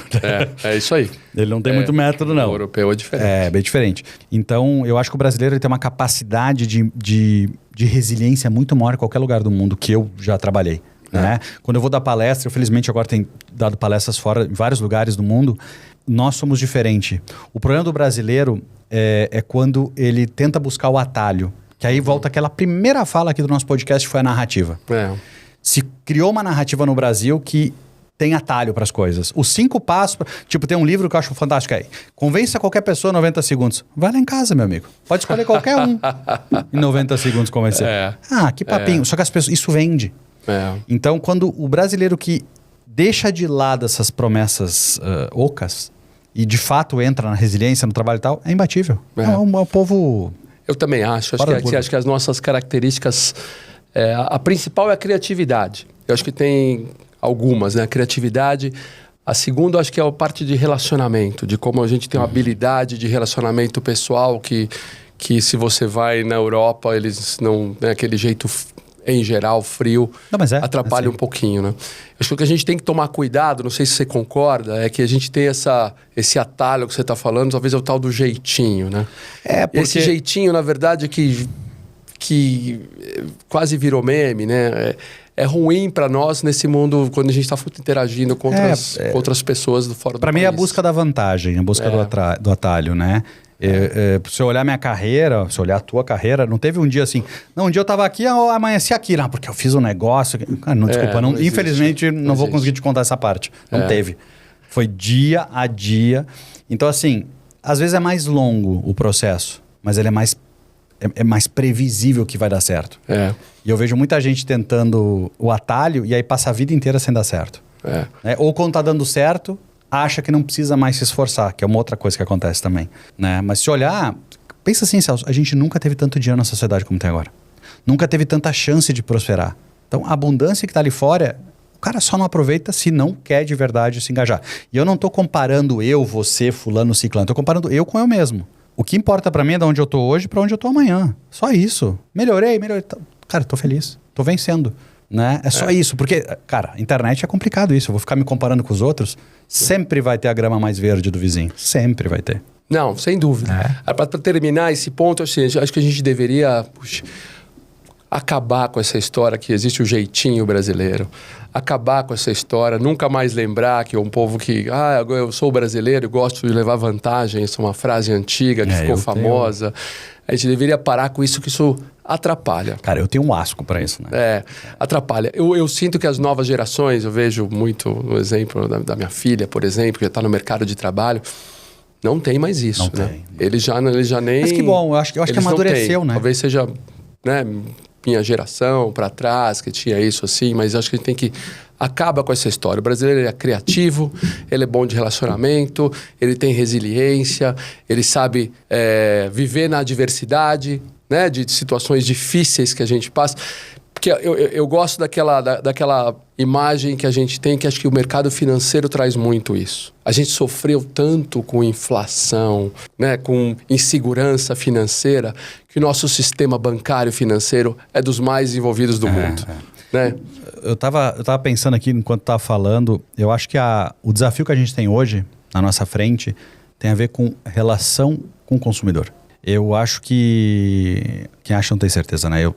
É isso aí. Ele não tem muito método, não. O europeu é diferente. É, bem diferente. Então, eu acho que o brasileiro ele tem uma capacidade de resiliência muito maior em qualquer lugar do mundo que eu já trabalhei. Né? Quando eu vou dar palestra, eu felizmente agora tenho dado palestras fora em vários lugares do mundo, nós somos diferentes. O problema do brasileiro é quando ele tenta buscar o atalho. Que aí volta aquela primeira fala aqui do nosso podcast, foi a narrativa. Se criou uma narrativa no Brasil que tem atalho para as coisas. Os 5 passos... Tipo, tem um livro que eu acho fantástico aí. Convença qualquer pessoa em 90 segundos. Vai lá em casa, meu amigo. Pode escolher qualquer um em 90 segundos convencer. Que papinho. Só que as pessoas... Isso vende. Então, quando o brasileiro que deixa de lado essas promessas ocas e de fato entra na resiliência, no trabalho e tal, é imbatível. É um povo... Eu também acho. Acho que as nossas características... a principal é a criatividade. Eu acho que tem algumas, né? A criatividade. A segunda, acho que é a parte de relacionamento. De como a gente tem uma habilidade de relacionamento pessoal que se você vai na Europa, eles não... Né, aquele jeito... em geral, frio, atrapalha um pouquinho, né? Acho que o que a gente tem que tomar cuidado, não sei se você concorda, é que a gente tem esse atalho que você está falando, talvez é o tal do jeitinho, né? Porque... Esse jeitinho, na verdade, que quase virou meme, né? É ruim para nós nesse mundo, quando a gente está interagindo com outras pessoas do fora do país. Para mim é a busca da vantagem, a busca do atalho, né? Se eu olhar minha carreira, se eu olhar a tua carreira, não teve um dia assim... Não, um dia eu tava aqui, eu amanheci aqui. Não, porque eu fiz um negócio... Cara, não, desculpa, não infelizmente não vou conseguir te contar essa parte. Não teve. Foi dia a dia. Então, assim, às vezes é mais longo o processo, mas ele é mais previsível que vai dar certo. E eu vejo muita gente tentando o atalho e aí passa a vida inteira sem dar certo. Ou quando tá dando certo... acha que não precisa mais se esforçar, que é uma outra coisa que acontece também, né? Mas se olhar, pensa assim, Celso, a gente nunca teve tanto dinheiro na sociedade como tem agora. Nunca teve tanta chance de prosperar. Então, a abundância que está ali fora, o cara só não aproveita se não quer de verdade se engajar. E eu não estou comparando eu, você, fulano, ciclano. Estou comparando eu com eu mesmo. O que importa para mim é de onde eu estou hoje para onde eu estou amanhã. Só isso. Melhorei. Cara, estou feliz. Estou vencendo. Né? É só isso, porque, cara, internet é complicado isso. Eu vou ficar me comparando com os outros. Sempre vai ter a grama mais verde do vizinho. Sempre vai ter. Não, sem dúvida. Para terminar esse ponto, acho que a gente deveria acabar com essa história que existe o jeitinho brasileiro. Acabar com essa história, nunca mais lembrar que é um povo que... eu sou brasileiro e gosto de levar vantagem. Isso é uma frase antiga que ficou famosa. A gente deveria parar com isso, que isso atrapalha. Cara, eu tenho um asco para isso, né? Atrapalha. Eu sinto que as novas gerações, eu vejo muito no exemplo da minha filha, por exemplo, que já está no mercado de trabalho, não tem mais isso, não né? Tem. Eles já nem... Mas que bom, eu acho que amadureceu, né? Talvez seja, né, minha geração para trás que tinha isso assim, mas acho que a gente tem que... Acaba com essa história. O brasileiro é criativo, ele é bom de relacionamento, ele tem resiliência, ele sabe viver na adversidade, né, de situações difíceis que a gente passa. Porque eu gosto daquela imagem que a gente tem, que acho que o mercado financeiro traz muito isso. A gente sofreu tanto com inflação, né, com insegurança financeira, que o nosso sistema bancário financeiro é dos mais desenvolvidos do mundo. Né? Eu tava pensando aqui, enquanto estava falando, eu acho que o desafio que a gente tem hoje, na nossa frente, tem a ver com relação com o consumidor. Eu acho que... Quem acha não tem certeza, né? Eu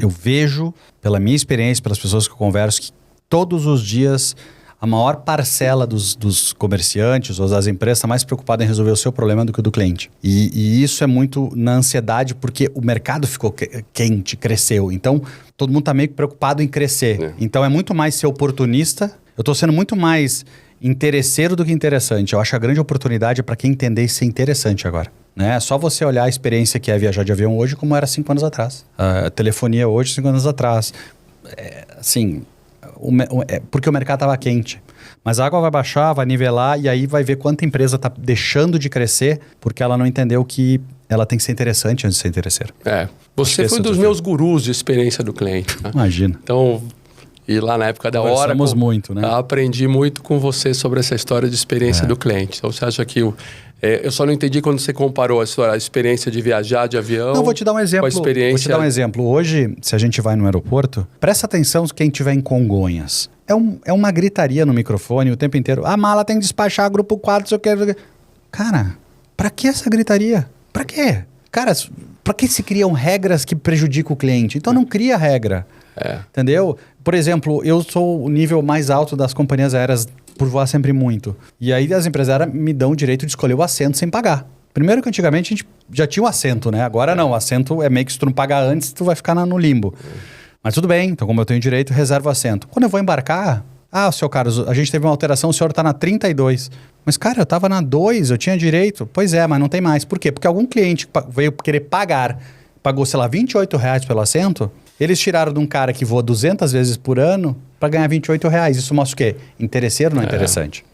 vejo, pela minha experiência, pelas pessoas que eu converso, que todos os dias a maior parcela dos comerciantes ou das empresas está mais preocupada em resolver o seu problema do que o do cliente. E isso é muito na ansiedade porque o mercado ficou quente, cresceu. Então, todo mundo está meio que preocupado em crescer. Então, é muito mais ser oportunista. Eu estou sendo muito mais interesseiro do que interessante. Eu acho a grande oportunidade para quem entender e ser interessante agora. Né? É só você olhar a experiência que é viajar de avião hoje como era 5 anos atrás. A telefonia hoje, 5 anos atrás. Porque o mercado estava quente. Mas a água vai baixar, vai nivelar e aí vai ver quanta empresa está deixando de crescer porque ela não entendeu que ela tem que ser interessante antes de ser interesseira. Você foi um dos meus gurus de experiência do cliente. Né? Imagina. Então, e lá na época da Oracle, muito, né? aprendi muito com você sobre essa história de experiência do cliente. Então, você acha que... eu só não entendi quando você comparou a experiência de viajar de avião. Não, vou te dar um exemplo. Com a experiência... Vou te dar um exemplo. Hoje, se a gente vai no aeroporto, presta atenção quem estiver em Congonhas. É uma gritaria no microfone o tempo inteiro. A mala tem que despachar, grupo 4, se eu quero... Cara, pra que essa gritaria? Pra quê? Cara, pra que se criam regras que prejudicam o cliente? Então não cria regra. Entendeu? Por exemplo, eu sou o nível mais alto das companhias aéreas por voar sempre muito. E aí as empresas aéreas me dão o direito de escolher o assento sem pagar. Primeiro que antigamente a gente já tinha o assento, né? Agora não, o assento é meio que se tu não pagar antes, tu vai ficar no limbo. Mas tudo bem, então como eu tenho direito, reservo o assento. Quando eu vou embarcar, seu Carlos, a gente teve uma alteração, o senhor está na 32. Mas cara, eu estava na 2, eu tinha direito. Pois é, mas não tem mais. Por quê? Porque algum cliente veio querer pagar, pagou, sei lá, R$28 pelo assento, eles tiraram de um cara que voa 200 vezes por ano para ganhar R$28. Isso mostra o quê? Interesseiro não é interessante.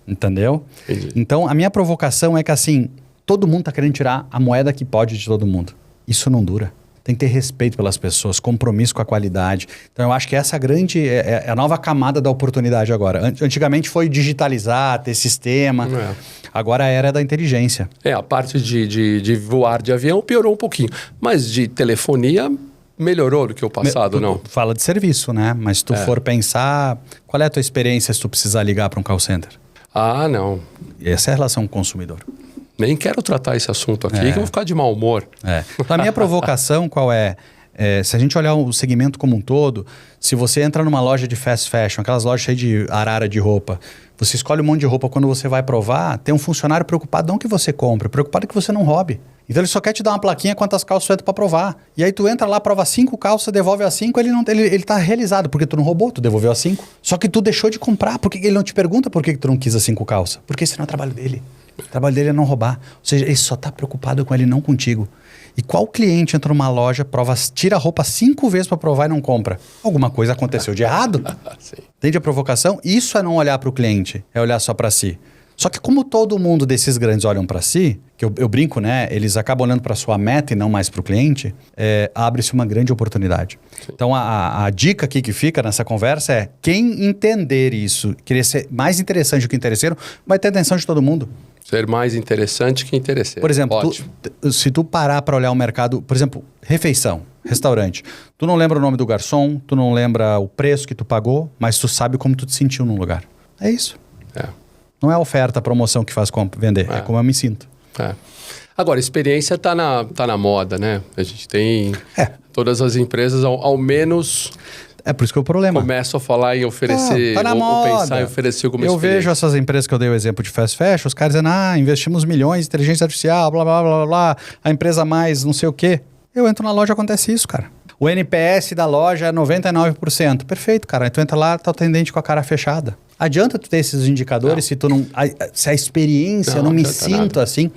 Entendeu? Entendi. Então, a minha provocação é que assim, todo mundo está querendo tirar a moeda que pode de todo mundo. Isso não dura. Tem que ter respeito pelas pessoas, compromisso com a qualidade. Então, eu acho que essa grande é a nova camada da oportunidade agora. Antigamente foi digitalizar, ter sistema. Agora a era da inteligência. A parte de voar de avião piorou um pouquinho. Mas de telefonia... melhorou do que o passado, não? Fala de serviço, né? Mas se tu for pensar, qual é a tua experiência se tu precisar ligar para um call center? Não. Essa é a relação com o consumidor. Nem quero tratar esse assunto aqui, que eu vou ficar de mau humor. Então, a minha provocação qual é? Se a gente olhar o segmento como um todo, se você entra numa loja de fast fashion, aquelas lojas cheias de arara de roupa, você escolhe um monte de roupa, quando você vai provar, tem um funcionário preocupado não que você compre, preocupado que você não roube. Então ele só quer te dar uma plaquinha quantas calças tu para provar. E aí tu entra lá, prova 5 calças, devolve as 5, ele tá realizado, porque tu não roubou, tu devolveu as 5. Só que tu deixou de comprar, porque ele não te pergunta por que tu não quis as 5 calças. Porque esse não é o trabalho dele. O trabalho dele é não roubar. Ou seja, ele só tá preocupado com ele, não contigo. E qual cliente entra numa loja, tira a roupa 5 vezes para provar e não compra? Alguma coisa aconteceu de errado. Entende a provocação? Isso é não olhar para o cliente, é olhar só para si. Só que como todo mundo desses grandes olham para si, que eu brinco, né? Eles acabam olhando para sua meta e não mais para o cliente, abre-se uma grande oportunidade. Sim. Então a dica aqui que fica nessa conversa é quem entender isso, querer ser mais interessante do que interesseiro, vai ter atenção de todo mundo. Ser mais interessante que interesseiro. Por exemplo, se tu parar para olhar o mercado, por exemplo, refeição, restaurante, tu não lembra o nome do garçom, tu não lembra o preço que tu pagou, mas tu sabe como tu te sentiu num lugar. É isso. Não é a oferta, a promoção que faz vender, é como eu me sinto. Agora, experiência está na moda, né? A gente tem... Todas as empresas, ao menos... É por isso que é o problema. Começam a falar em oferecer, tá na moda. Pensar em oferecer alguma experiência. Eu vejo essas empresas que eu dei o exemplo de fast fashion, os caras dizendo, investimos milhões em inteligência artificial, blá, blá, blá, blá, blá, a empresa mais não sei o quê. Eu entro na loja, acontece isso, cara. O NPS da loja é 99%. Perfeito, cara. Tu entra lá, tá o atendente com a cara fechada. Adianta tu ter esses indicadores se tu não... Se a experiência, eu não me sinto assim.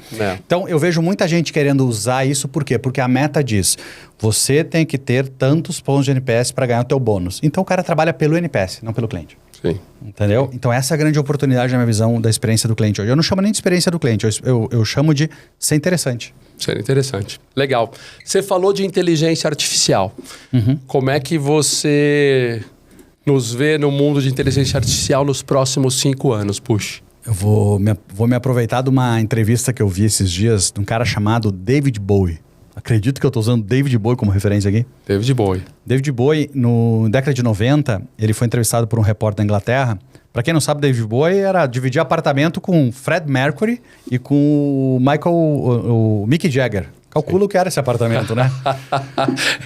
Então, eu vejo muita gente querendo usar isso, por quê? Porque a meta diz, você tem que ter tantos pontos de NPS para ganhar o teu bônus. Então, o cara trabalha pelo NPS, não pelo cliente. Sim. Entendeu? Então, essa é a grande oportunidade na minha visão da experiência do cliente hoje. Eu não chamo nem de experiência do cliente, eu chamo de ser interessante. Ser interessante. Legal. Você falou de inteligência artificial. Como é que você... nos vê no mundo de inteligência artificial nos próximos 5 anos, Push? Eu vou me aproveitar de uma entrevista que eu vi esses dias de um cara chamado David Bowie. Acredito que eu estou usando David Bowie como referência aqui. David Bowie. David Bowie, na década de 90, ele foi entrevistado por um repórter da Inglaterra. Para quem não sabe, David Bowie era dividir apartamento com Fred Mercury e com o Mick Jagger. Calcula o que era esse apartamento, né?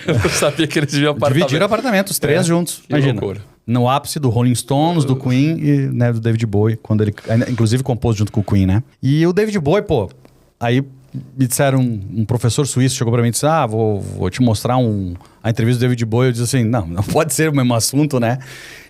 Eu não sabia que eles dividiam apartamento. Dividiram apartamento, os três juntos. Imagina. Loucura. No ápice do Rolling Stones, do Queen e, né, do David Bowie, quando ele, inclusive, compôs junto com o Queen, né? E o David Bowie, pô, aí me disseram, um professor suíço chegou pra mim e disse, vou te mostrar a entrevista do David Bowie. Eu disse assim, não pode ser o mesmo assunto, né?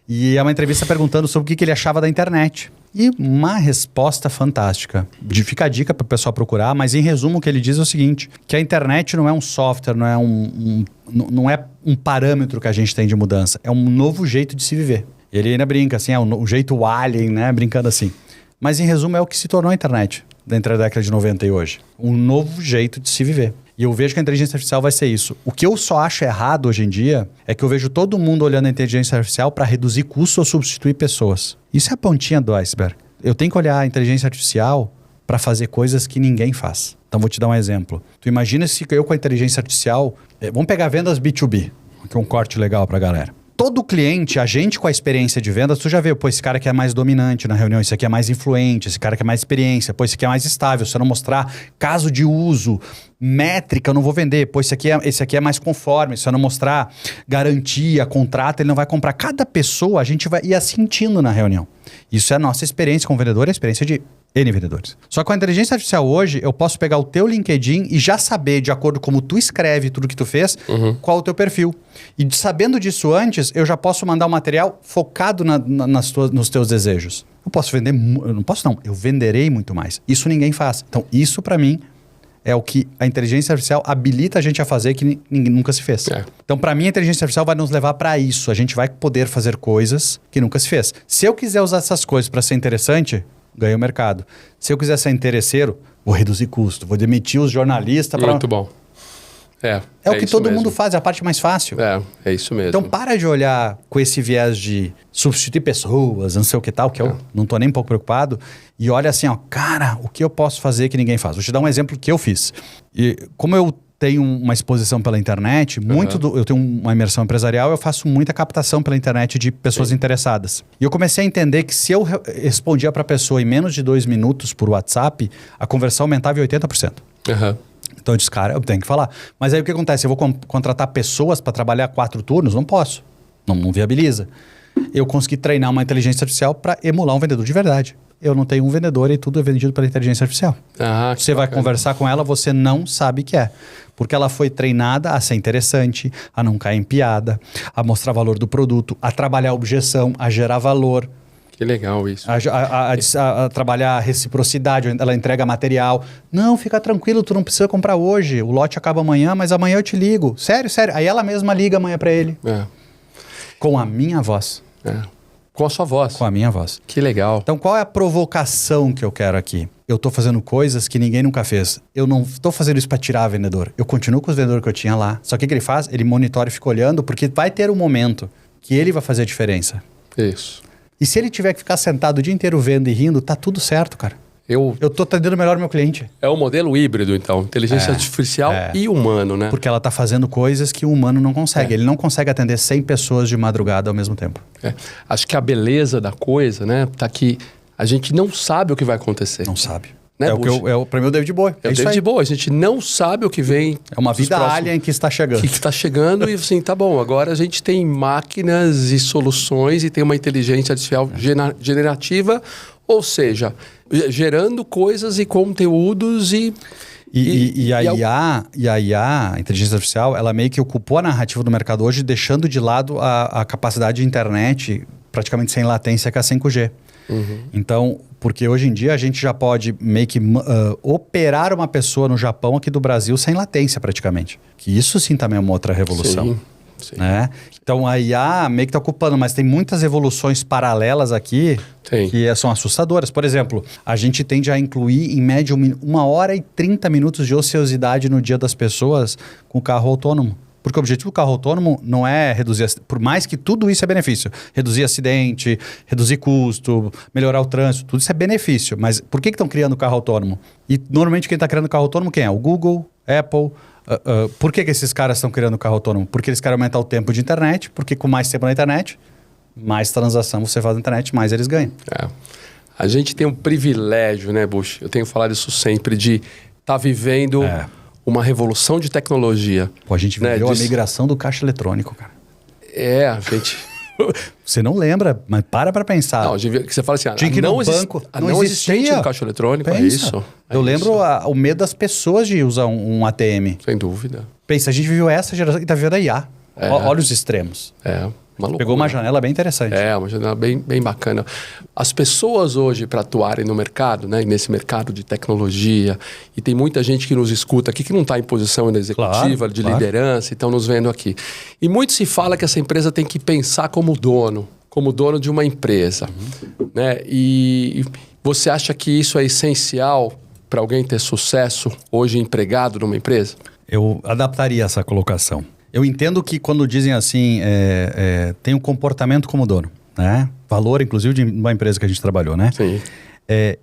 E é uma entrevista perguntando sobre o que ele achava da internet. E uma resposta fantástica. Fica a dica para o pessoal procurar, mas em resumo o que ele diz é o seguinte, que a internet não é um software, não é um parâmetro que a gente tem de mudança, é um novo jeito de se viver. Ele ainda brinca assim, é o jeito alien, né? Brincando assim. Mas em resumo é o que se tornou a internet entre a década de 90 e hoje. Um novo jeito de se viver. E eu vejo que a inteligência artificial vai ser isso. O que eu só acho errado hoje em dia é que eu vejo todo mundo olhando a inteligência artificial para reduzir custos ou substituir pessoas. Isso é a pontinha do iceberg. Eu tenho que olhar a inteligência artificial para fazer coisas que ninguém faz. Então vou te dar um exemplo. Tu imagina se eu com a inteligência artificial... vamos pegar vendas B2B, que é um corte legal para a galera. Todo cliente, a gente com a experiência de vendas, tu já vê, pô, esse cara aqui é mais dominante na reunião, esse aqui é mais influente, esse cara aqui é mais experiência, pô, esse aqui é mais estável, se eu não mostrar caso de uso, métrica, eu não vou vender, pô, esse aqui é mais conforme, se eu não mostrar garantia, contrato, ele não vai comprar. Cada pessoa a gente ia sentindo na reunião. Isso é a nossa experiência com vendedor, a experiência de N vendedores. Só que com a inteligência artificial hoje, eu posso pegar o teu LinkedIn e já saber, de acordo com como tu escreve tudo que tu fez, qual é o teu perfil. E sabendo disso antes, eu já posso mandar um material focado nos teus desejos. Eu posso vender... Eu não posso não. Eu venderei muito mais. Isso ninguém faz. Então, isso para mim é o que a inteligência artificial habilita a gente a fazer que ninguém nunca se fez. Então, para mim, a inteligência artificial vai nos levar para isso. A gente vai poder fazer coisas que nunca se fez. Se eu quiser usar essas coisas para ser interessante... ganho o mercado. Se eu quiser ser interesseiro, vou reduzir custo, vou demitir os jornalistas. Muito bom. É o que todo mundo faz, é a parte mais fácil. É isso mesmo. Então para de olhar com esse viés de substituir pessoas, não sei o que tal, que eu não tô nem um pouco preocupado, e olha assim, ó, cara, o que eu posso fazer que ninguém faz? Vou te dar um exemplo que eu fiz. E como eu tenho uma exposição pela internet, eu tenho uma imersão empresarial, eu faço muita captação pela internet de pessoas interessadas. E eu comecei a entender que se eu respondia para a pessoa em menos de 2 minutos por WhatsApp, a conversão aumentava em 80%. Então eu disse, cara, eu tenho que falar. Mas aí o que acontece? Eu vou contratar pessoas para trabalhar 4 turnos? Não posso. Não viabiliza. Eu consegui treinar uma inteligência artificial para emular um vendedor de verdade. Eu não tenho um vendedor e tudo é vendido pela inteligência artificial. Você vai conversar com ela, você não sabe o que é. Porque ela foi treinada a ser interessante, a não cair em piada, a mostrar valor do produto, a trabalhar a objeção, a gerar valor. Que legal isso. A trabalhar a reciprocidade, ela entrega material. Não, fica tranquilo, tu não precisa comprar hoje. O lote acaba amanhã, mas amanhã eu te ligo. Sério. Aí ela mesma liga amanhã para ele. Com a minha voz. Com a sua voz. Com a minha voz. Que legal. Então, qual é a provocação que eu quero aqui? Eu tô fazendo coisas que ninguém nunca fez. Eu não tô fazendo isso para tirar vendedor. Eu continuo com os vendedores que eu tinha lá. Só que o que ele faz? Ele monitora e fica olhando, porque vai ter um momento que ele vai fazer a diferença. Isso. E se ele tiver que ficar sentado o dia inteiro vendo e rindo, tá tudo certo, cara. Eu tô atendendo melhor o meu cliente. É um modelo híbrido, então. Inteligência artificial e humano, né? Porque ela tá fazendo coisas que o humano não consegue. Ele não consegue atender 100 pessoas de madrugada ao mesmo tempo. Acho que a beleza da coisa, né, tá que a gente não sabe o que vai acontecer. Não sabe. Né, pra mim, o David Bowie. É o David Bowie. A gente não sabe o que vem. É uma vida alien que está chegando. Que está chegando e assim, tá bom. Agora a gente tem máquinas e soluções e tem uma inteligência artificial generativa, ou seja, gerando coisas e conteúdos a IA, a inteligência artificial, ela meio que ocupou a narrativa do mercado hoje, deixando de lado a capacidade de internet praticamente sem latência, que é a 5G. Então, porque hoje em dia a gente já pode meio que operar uma pessoa no Japão aqui do Brasil sem latência praticamente. Que isso sim também é uma outra revolução. Sim. Né? Então a IA meio que está ocupando, mas tem muitas evoluções paralelas aqui que são assustadoras. Por exemplo, a gente tende a incluir em média 1h30 de ociosidade no dia das pessoas com carro autônomo. Porque o objetivo do carro autônomo não é reduzir... Por mais que tudo isso é benefício. Reduzir acidente, reduzir custo, melhorar o trânsito, tudo isso é benefício. Mas por que estão criando carro autônomo? E normalmente quem está criando carro autônomo quem é? O Google, Apple... por que esses caras estão criando carro autônomo? Porque eles querem aumentar o tempo de internet, porque com mais tempo na internet, mais transação você faz na internet, mais eles ganham. A gente tem um privilégio, né, Bush? Eu tenho falado isso sempre, de estar vivendo... uma revolução de tecnologia. A gente viveu a migração do caixa eletrônico, cara. A gente... Você não lembra, mas para pensar. Não, que você fala assim, tinha que ir no banco, não existente no caixa eletrônico, pensa. é isso. Eu lembro o medo das pessoas de usar um ATM. Sem dúvida. Pensa, a gente viveu essa geração que tá vivendo a IA. Olha os extremos. Uma loucura. Pegou uma janela bem interessante. Uma janela bem bacana. As pessoas hoje, para atuarem no mercado, né, nesse mercado de tecnologia, e tem muita gente que nos escuta aqui que não está em posição executiva, de liderança, e estão nos vendo aqui. E muito se fala que essa empresa tem que pensar como dono de uma empresa. Né? E você acha que isso é essencial para alguém ter sucesso hoje empregado numa empresa? Eu adaptaria essa colocação. Eu entendo que quando dizem assim, tem um comportamento como dono, né? Valor, inclusive, de uma empresa que a gente trabalhou, né? Sim.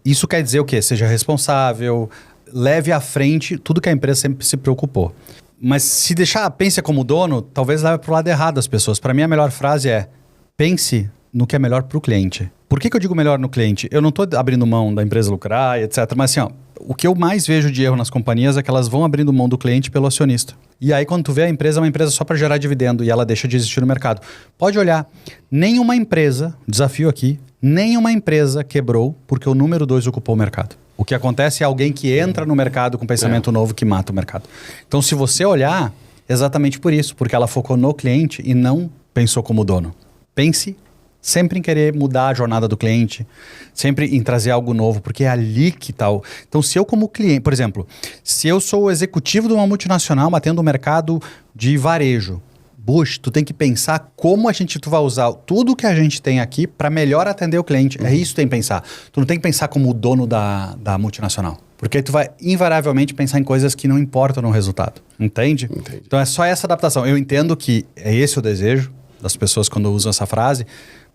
Isso quer dizer o quê? Seja responsável, leve à frente tudo que a empresa sempre se preocupou. Mas se pense como dono, talvez leve para o lado errado as pessoas. Para mim, a melhor frase é, pense no que é melhor para o cliente. Por que eu digo melhor no cliente? Eu não estou abrindo mão da empresa lucrar, etc. Mas assim, o que eu mais vejo de erro nas companhias é que elas vão abrindo mão do cliente pelo acionista. E aí, quando tu vê a empresa, é uma empresa só para gerar dividendo e ela deixa de existir no mercado. Pode olhar, nenhuma empresa, desafio aqui, nenhuma empresa quebrou porque o número 2 ocupou o mercado. O que acontece é alguém que entra no mercado com pensamento novo que mata o mercado. Então, se você olhar, exatamente por isso, porque ela focou no cliente e não pensou como dono. Pense sempre em querer mudar a jornada do cliente, sempre em trazer algo novo, porque é ali que está. Então, se eu como cliente, por exemplo, se eu sou o executivo de uma multinacional atendo o mercado de varejo, Bush, tu tem que pensar como tu vai usar tudo que a gente tem aqui para melhor atender o cliente. É isso que tu tem que pensar. Tu não tem que pensar como o dono da multinacional. Porque aí tu vai invariavelmente pensar em coisas que não importam no resultado. Entende? Entendi. Então é só essa adaptação. Eu entendo que é esse o desejo das pessoas quando usam essa frase,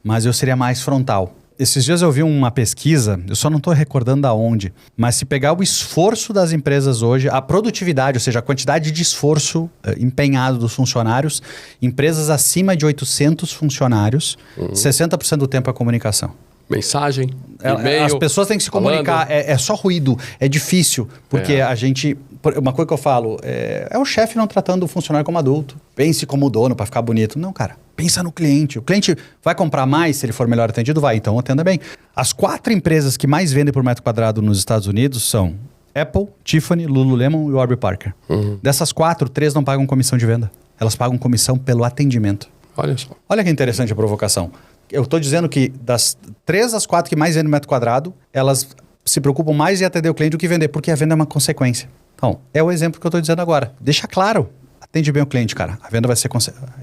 mas eu seria mais frontal. Esses dias eu vi uma pesquisa, eu só não estou recordando aonde, mas se pegar o esforço das empresas hoje, a produtividade, ou seja, a quantidade de esforço empenhado dos funcionários, empresas acima de 800 funcionários, 60% do tempo é comunicação. Mensagem, e-mail, as pessoas têm que se comunicar, é só ruído, é difícil, porque a gente... Uma coisa que eu falo, é o chefe não tratando o funcionário como adulto. Pense como dono para ficar bonito. Não, cara, pensa no cliente. O cliente vai comprar mais se ele for melhor atendido? Vai, então atenda bem. As 4 empresas que mais vendem por metro quadrado nos Estados Unidos são Apple, Tiffany, Lululemon e Warby Parker. Dessas 4, 3 não pagam comissão de venda. Elas pagam comissão pelo atendimento. Olha só. Olha que interessante a provocação. Eu estou dizendo que das 3 às 4 que mais vendem metro quadrado, elas se preocupam mais em atender o cliente do que vender, porque a venda é uma consequência. Então, é o exemplo que eu estou dizendo agora. Deixa claro. Atende bem o cliente, cara. A venda vai ser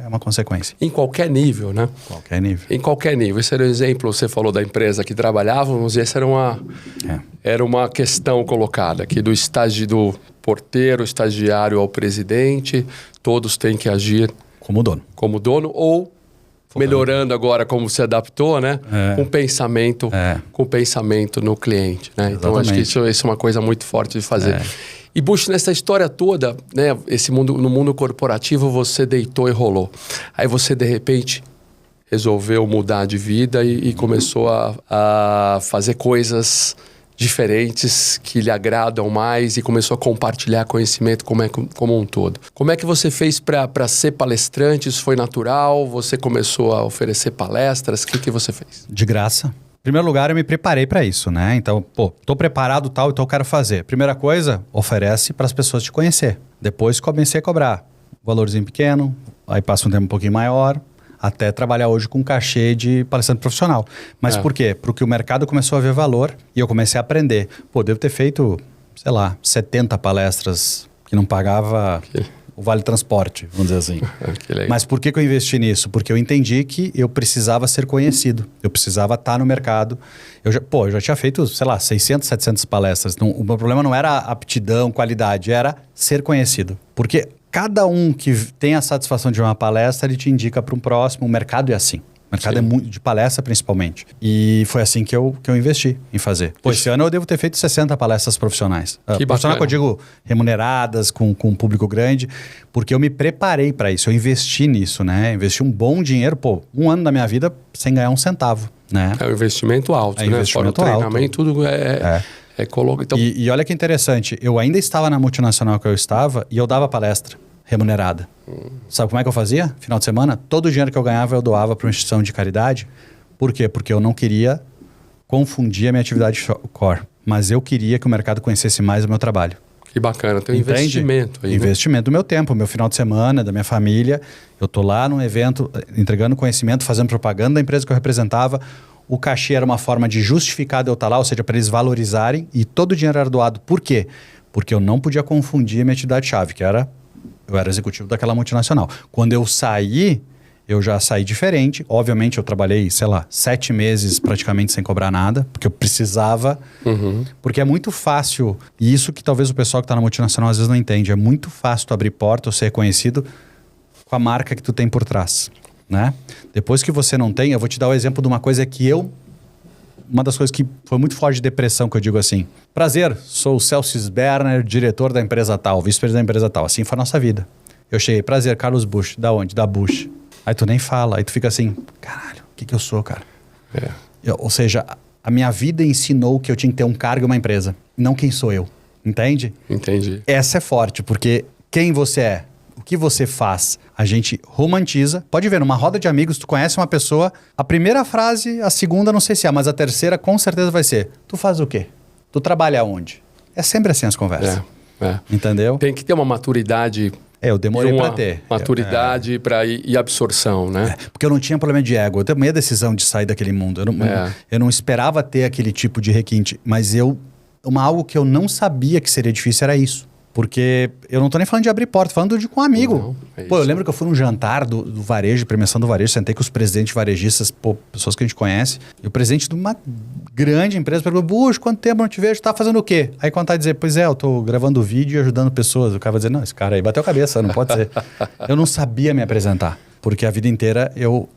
uma consequência. Em qualquer nível, né? Qualquer nível. Em qualquer nível. Esse era o exemplo, você falou da empresa que trabalhávamos, e essa era uma questão colocada aqui do porteiro, estagiário ao presidente. Todos têm que agir como dono. Como dono ou melhorando agora como se adaptou, né? Com pensamento no cliente, né? Então, acho que isso é uma coisa muito forte de fazer. E, Bush, nessa história toda, né? No mundo corporativo, você deitou e rolou. Aí você, de repente, resolveu mudar de vida e começou a fazer coisas diferentes que lhe agradam mais e começou a compartilhar conhecimento como um todo. Como é que você fez para ser palestrante? Isso foi natural? Você começou a oferecer palestras? O que você fez? De graça. Em primeiro lugar, eu me preparei para isso, né? Então, tô preparado tal, então eu quero fazer. Primeira coisa, oferece para as pessoas te conhecer. Depois comecei a cobrar. Valorzinho pequeno, aí passa um tempo um pouquinho maior, até trabalhar hoje com cachê de palestrante profissional. Mas por quê? Porque o mercado começou a ver valor e eu comecei a aprender. Devo ter feito, 70 palestras que não pagava o vale transporte, vamos dizer assim. Mas por que eu investi nisso? Porque eu entendi que eu precisava ser conhecido. Eu precisava estar no mercado. Eu já tinha feito, 600, 700 palestras. Então, o meu problema não era aptidão, qualidade, era ser conhecido. Porque cada um que tem a satisfação de uma palestra, ele te indica para um próximo. O mercado é assim. O mercado é muito de palestra, principalmente. E foi assim que eu investi em fazer. Esse ano eu devo ter feito 60 palestras profissionais. Profissional que eu digo remuneradas, com um público grande, porque eu me preparei para isso. Eu investi nisso, né? Investi um bom dinheiro. Um ano da minha vida sem ganhar um centavo, né? É um investimento alto, né? Investimento Fora o treinamento, tudo então... E olha que interessante, eu ainda estava na multinacional que eu estava e eu dava palestra. remunerada. Sabe como é que eu fazia? Final de semana, todo o dinheiro que eu ganhava eu doava para uma instituição de caridade. Por quê? Porque eu não queria confundir a minha atividade core, mas eu queria que o mercado conhecesse mais o meu trabalho. Que bacana, tem um investimento aí. Investimento do meu tempo, meu final de semana, da minha família. Eu tô lá num evento, entregando conhecimento, fazendo propaganda da empresa que eu representava. O cachê era uma forma de justificar de eu estar lá, ou seja, para eles valorizarem, e todo o dinheiro era doado. Por quê? Porque eu não podia confundir a minha atividade-chave, que era... Eu era executivo daquela multinacional. Quando eu saí, eu já saí diferente. Obviamente, eu trabalhei, 7 meses praticamente sem cobrar nada, porque eu precisava. Porque é muito fácil, e isso que talvez o pessoal que está na multinacional às vezes não entende, é muito fácil tu abrir porta ou ser reconhecido com a marca que tu tem por trás, né? Depois que você não tem, eu vou te dar o exemplo de uma coisa que uma das coisas que foi muito forte de depressão, que eu digo assim: prazer, sou o Celso Berner, diretor da empresa tal, vice-presidente da empresa tal. Assim foi a nossa vida. Eu cheguei, prazer, Carlos Bush. Da onde? Da Bush. Aí tu nem fala, aí tu fica assim, caralho, o que eu sou, cara? Ou seja, a minha vida ensinou que eu tinha que ter um cargo e uma empresa, não quem sou eu. Entende? Entendi. Essa é forte, porque quem você é, o que você faz, a gente romantiza. Pode ver, numa roda de amigos, tu conhece uma pessoa, a primeira frase, a segunda não sei se é, mas a terceira com certeza vai ser: tu faz o quê? Tu trabalha onde? É sempre assim as conversas. Entendeu? Tem que ter uma maturidade. Eu demorei para ter. Maturidade e absorção, né? Porque eu não tinha problema de ego. Eu tomei a decisão de sair daquele mundo. Eu não esperava ter aquele tipo de requinte, mas algo que eu não sabia que seria difícil era isso. Porque eu não tô nem falando de abrir porta, tô falando com um amigo. Eu lembro que eu fui num jantar do varejo, premiação do varejo, sentei com os presidentes varejistas, pessoas que a gente conhece, e o presidente de uma grande empresa perguntou: Bush, quanto tempo não te vejo? Tá fazendo o quê? Aí quando tá dizer, pois é, eu tô gravando vídeo e ajudando pessoas. O cara vai dizer, não, esse cara aí bateu a cabeça, não pode ser. Eu não sabia me apresentar, porque a vida inteira eu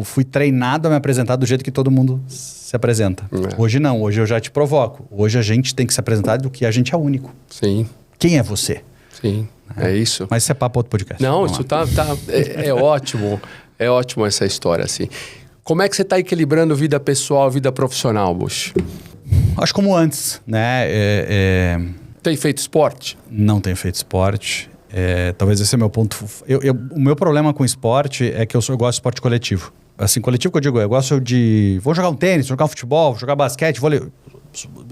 fui treinado a me apresentar do jeito que todo mundo se apresenta. Hoje não, hoje eu já te provoco. Hoje a gente tem que se apresentar do que a gente é único. Sim. Quem é você? Sim, é isso. Mas isso é papo outro podcast. Não, isso é ótimo. É ótimo essa história, assim. Como é que você está equilibrando vida pessoal e vida profissional, Bush? Acho como antes, né? Tem feito esporte? Não tenho feito esporte. Talvez esse é o meu ponto. O meu problema com esporte é que eu gosto de esporte coletivo. Assim, coletivo que eu digo, eu gosto de... Vou jogar um tênis, jogar um futebol, jogar basquete, vôlei.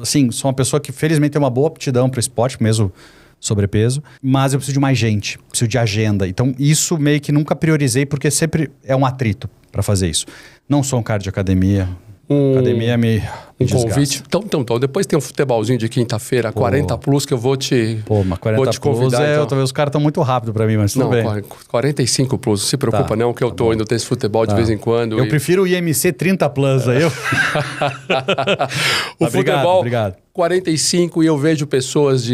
Assim, sou uma pessoa que felizmente tem uma boa aptidão para o esporte, mesmo sobrepeso, mas eu preciso de mais gente, preciso de agenda. Então, isso meio que nunca priorizei, porque sempre é um atrito para fazer isso. Não sou um cara de academia. Academia me convite. Então, depois tem um futebolzinho de quinta-feira, 40 plus, que eu vou te mas 40 vou te convidar. Plus então. Talvez os caras estão muito rápido para mim, mas tudo bem. 45 plus, não se preocupa não, que eu tô indo ter esse futebol de vez em quando. Eu prefiro o IMC 30 plus aí. O futebol, obrigado. 45, e eu vejo pessoas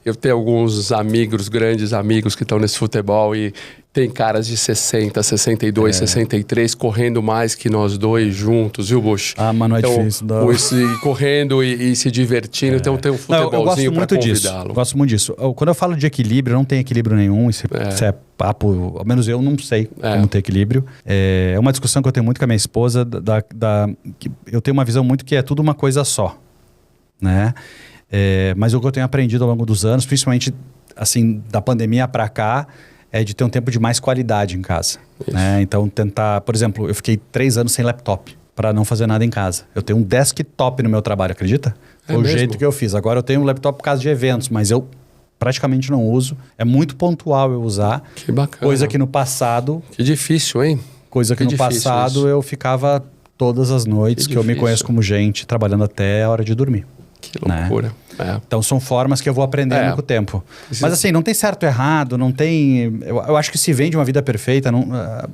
eu tenho alguns amigos, grandes amigos que estão nesse futebol e tem caras de 60, 62, 63 correndo mais que nós dois juntos, viu, Bush? Mas não é difícil. Não. Correndo e se divertindo, então tem um futebolzinho para convidá-lo. Eu gosto muito disso. Quando eu falo de equilíbrio, eu não tenho equilíbrio nenhum. Isso é papo, ao menos eu não sei como ter equilíbrio. É uma discussão que eu tenho muito com a minha esposa, que eu tenho uma visão muito que é tudo uma coisa só, né? Mas o que eu tenho aprendido ao longo dos anos, principalmente assim, da pandemia para cá, é de ter um tempo de mais qualidade em casa, né? Então tentar, por exemplo, eu fiquei 3 anos sem laptop para não fazer nada em casa. Eu tenho um desktop no meu trabalho, acredita? Foi o jeito que eu fiz. Agora eu tenho um laptop por causa de eventos, mas eu praticamente não uso. É muito pontual eu usar. Que bacana. Coisa que no passado... Que difícil, hein? Coisa que no passado isso. Eu ficava todas as noites, que eu me conheço como gente, trabalhando até a hora de dormir. Que loucura. Né? Então são formas que eu vou aprendendo com o tempo. Mas assim, não tem certo ou errado, não tem... Eu acho que se vende uma vida perfeita,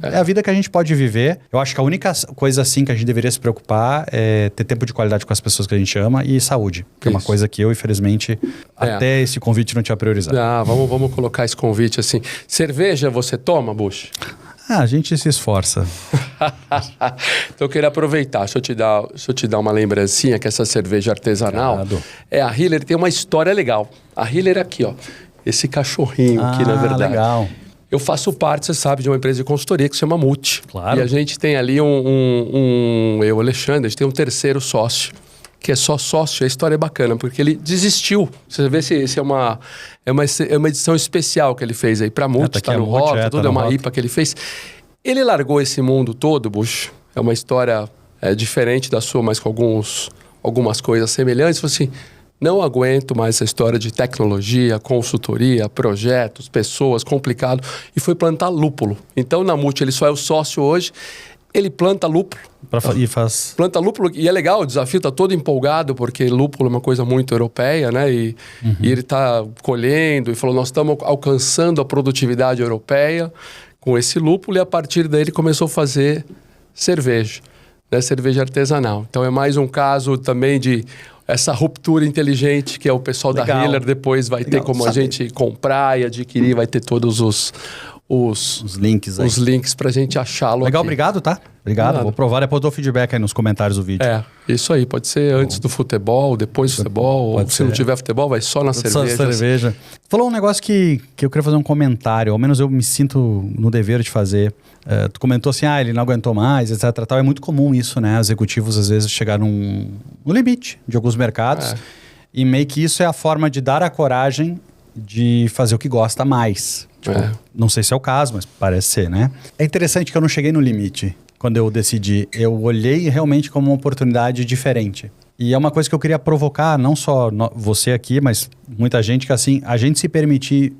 é a vida que a gente pode viver. Eu acho que a única coisa assim que a gente deveria se preocupar é ter tempo de qualidade com as pessoas que a gente ama e saúde. Que é uma coisa que eu, infelizmente, até esse convite não tinha priorizado. Vamos colocar esse convite assim. Cerveja você toma, Bush? A gente se esforça. Então eu queria aproveitar, deixa eu te dar uma lembrancinha que essa cerveja artesanal a Hiller tem uma história legal. A Hiller é aqui, ó, esse cachorrinho aqui, na verdade. Legal. Eu faço parte, você sabe, de uma empresa de consultoria que se chama Multi. Claro. E a gente tem ali eu, Alexandre, a gente tem um terceiro sócio, que é só sócio, a história é bacana, porque ele desistiu. Você vê se é uma edição especial que ele fez aí para Multi, tá no rótulo, tudo, é uma ripa que ele fez. Ele largou esse mundo todo, Bush, é uma história diferente da sua, mas com algumas coisas semelhantes. Falou assim, não aguento mais essa história de tecnologia, consultoria, projetos, pessoas, complicado, e foi plantar lúpulo. Então, na Multi, ele só é o sócio hoje, ele planta lúpulo. Planta lúpulo, e é legal, o desafio está todo empolgado, porque lúpulo é uma coisa muito europeia, né? E ele está colhendo e falou, nós estamos alcançando a produtividade europeia com esse lúpulo, e a partir daí ele começou a fazer cerveja, né? Cerveja artesanal. Então é mais um caso também de essa ruptura inteligente, que é o pessoal da Hiller, depois vai ter como a gente comprar e adquirir, vai ter todos os links aí. Os links pra gente achá-lo. Legal, aqui. Obrigado, tá? Obrigado. Vou provar, depois dou feedback aí nos comentários do vídeo. Isso aí. Pode ser antes do futebol, depois do futebol. Ou se não tiver futebol, vai só na cerveja. Só cerveja. Falou um negócio que eu queria fazer um comentário, ao menos eu me sinto no dever de fazer. Tu comentou assim, ele não aguentou mais, etc. Tal. É muito comum isso, né? Executivos às vezes chegaram no limite de alguns mercados. E meio que isso é a forma de dar a coragem de fazer o que gosta mais. Tipo, não sei se é o caso, mas parece ser, né? É interessante que eu não cheguei no limite quando eu decidi. Eu olhei realmente como uma oportunidade diferente. E é uma coisa que eu queria provocar, não só você aqui, mas muita gente, que assim, a gente se permitir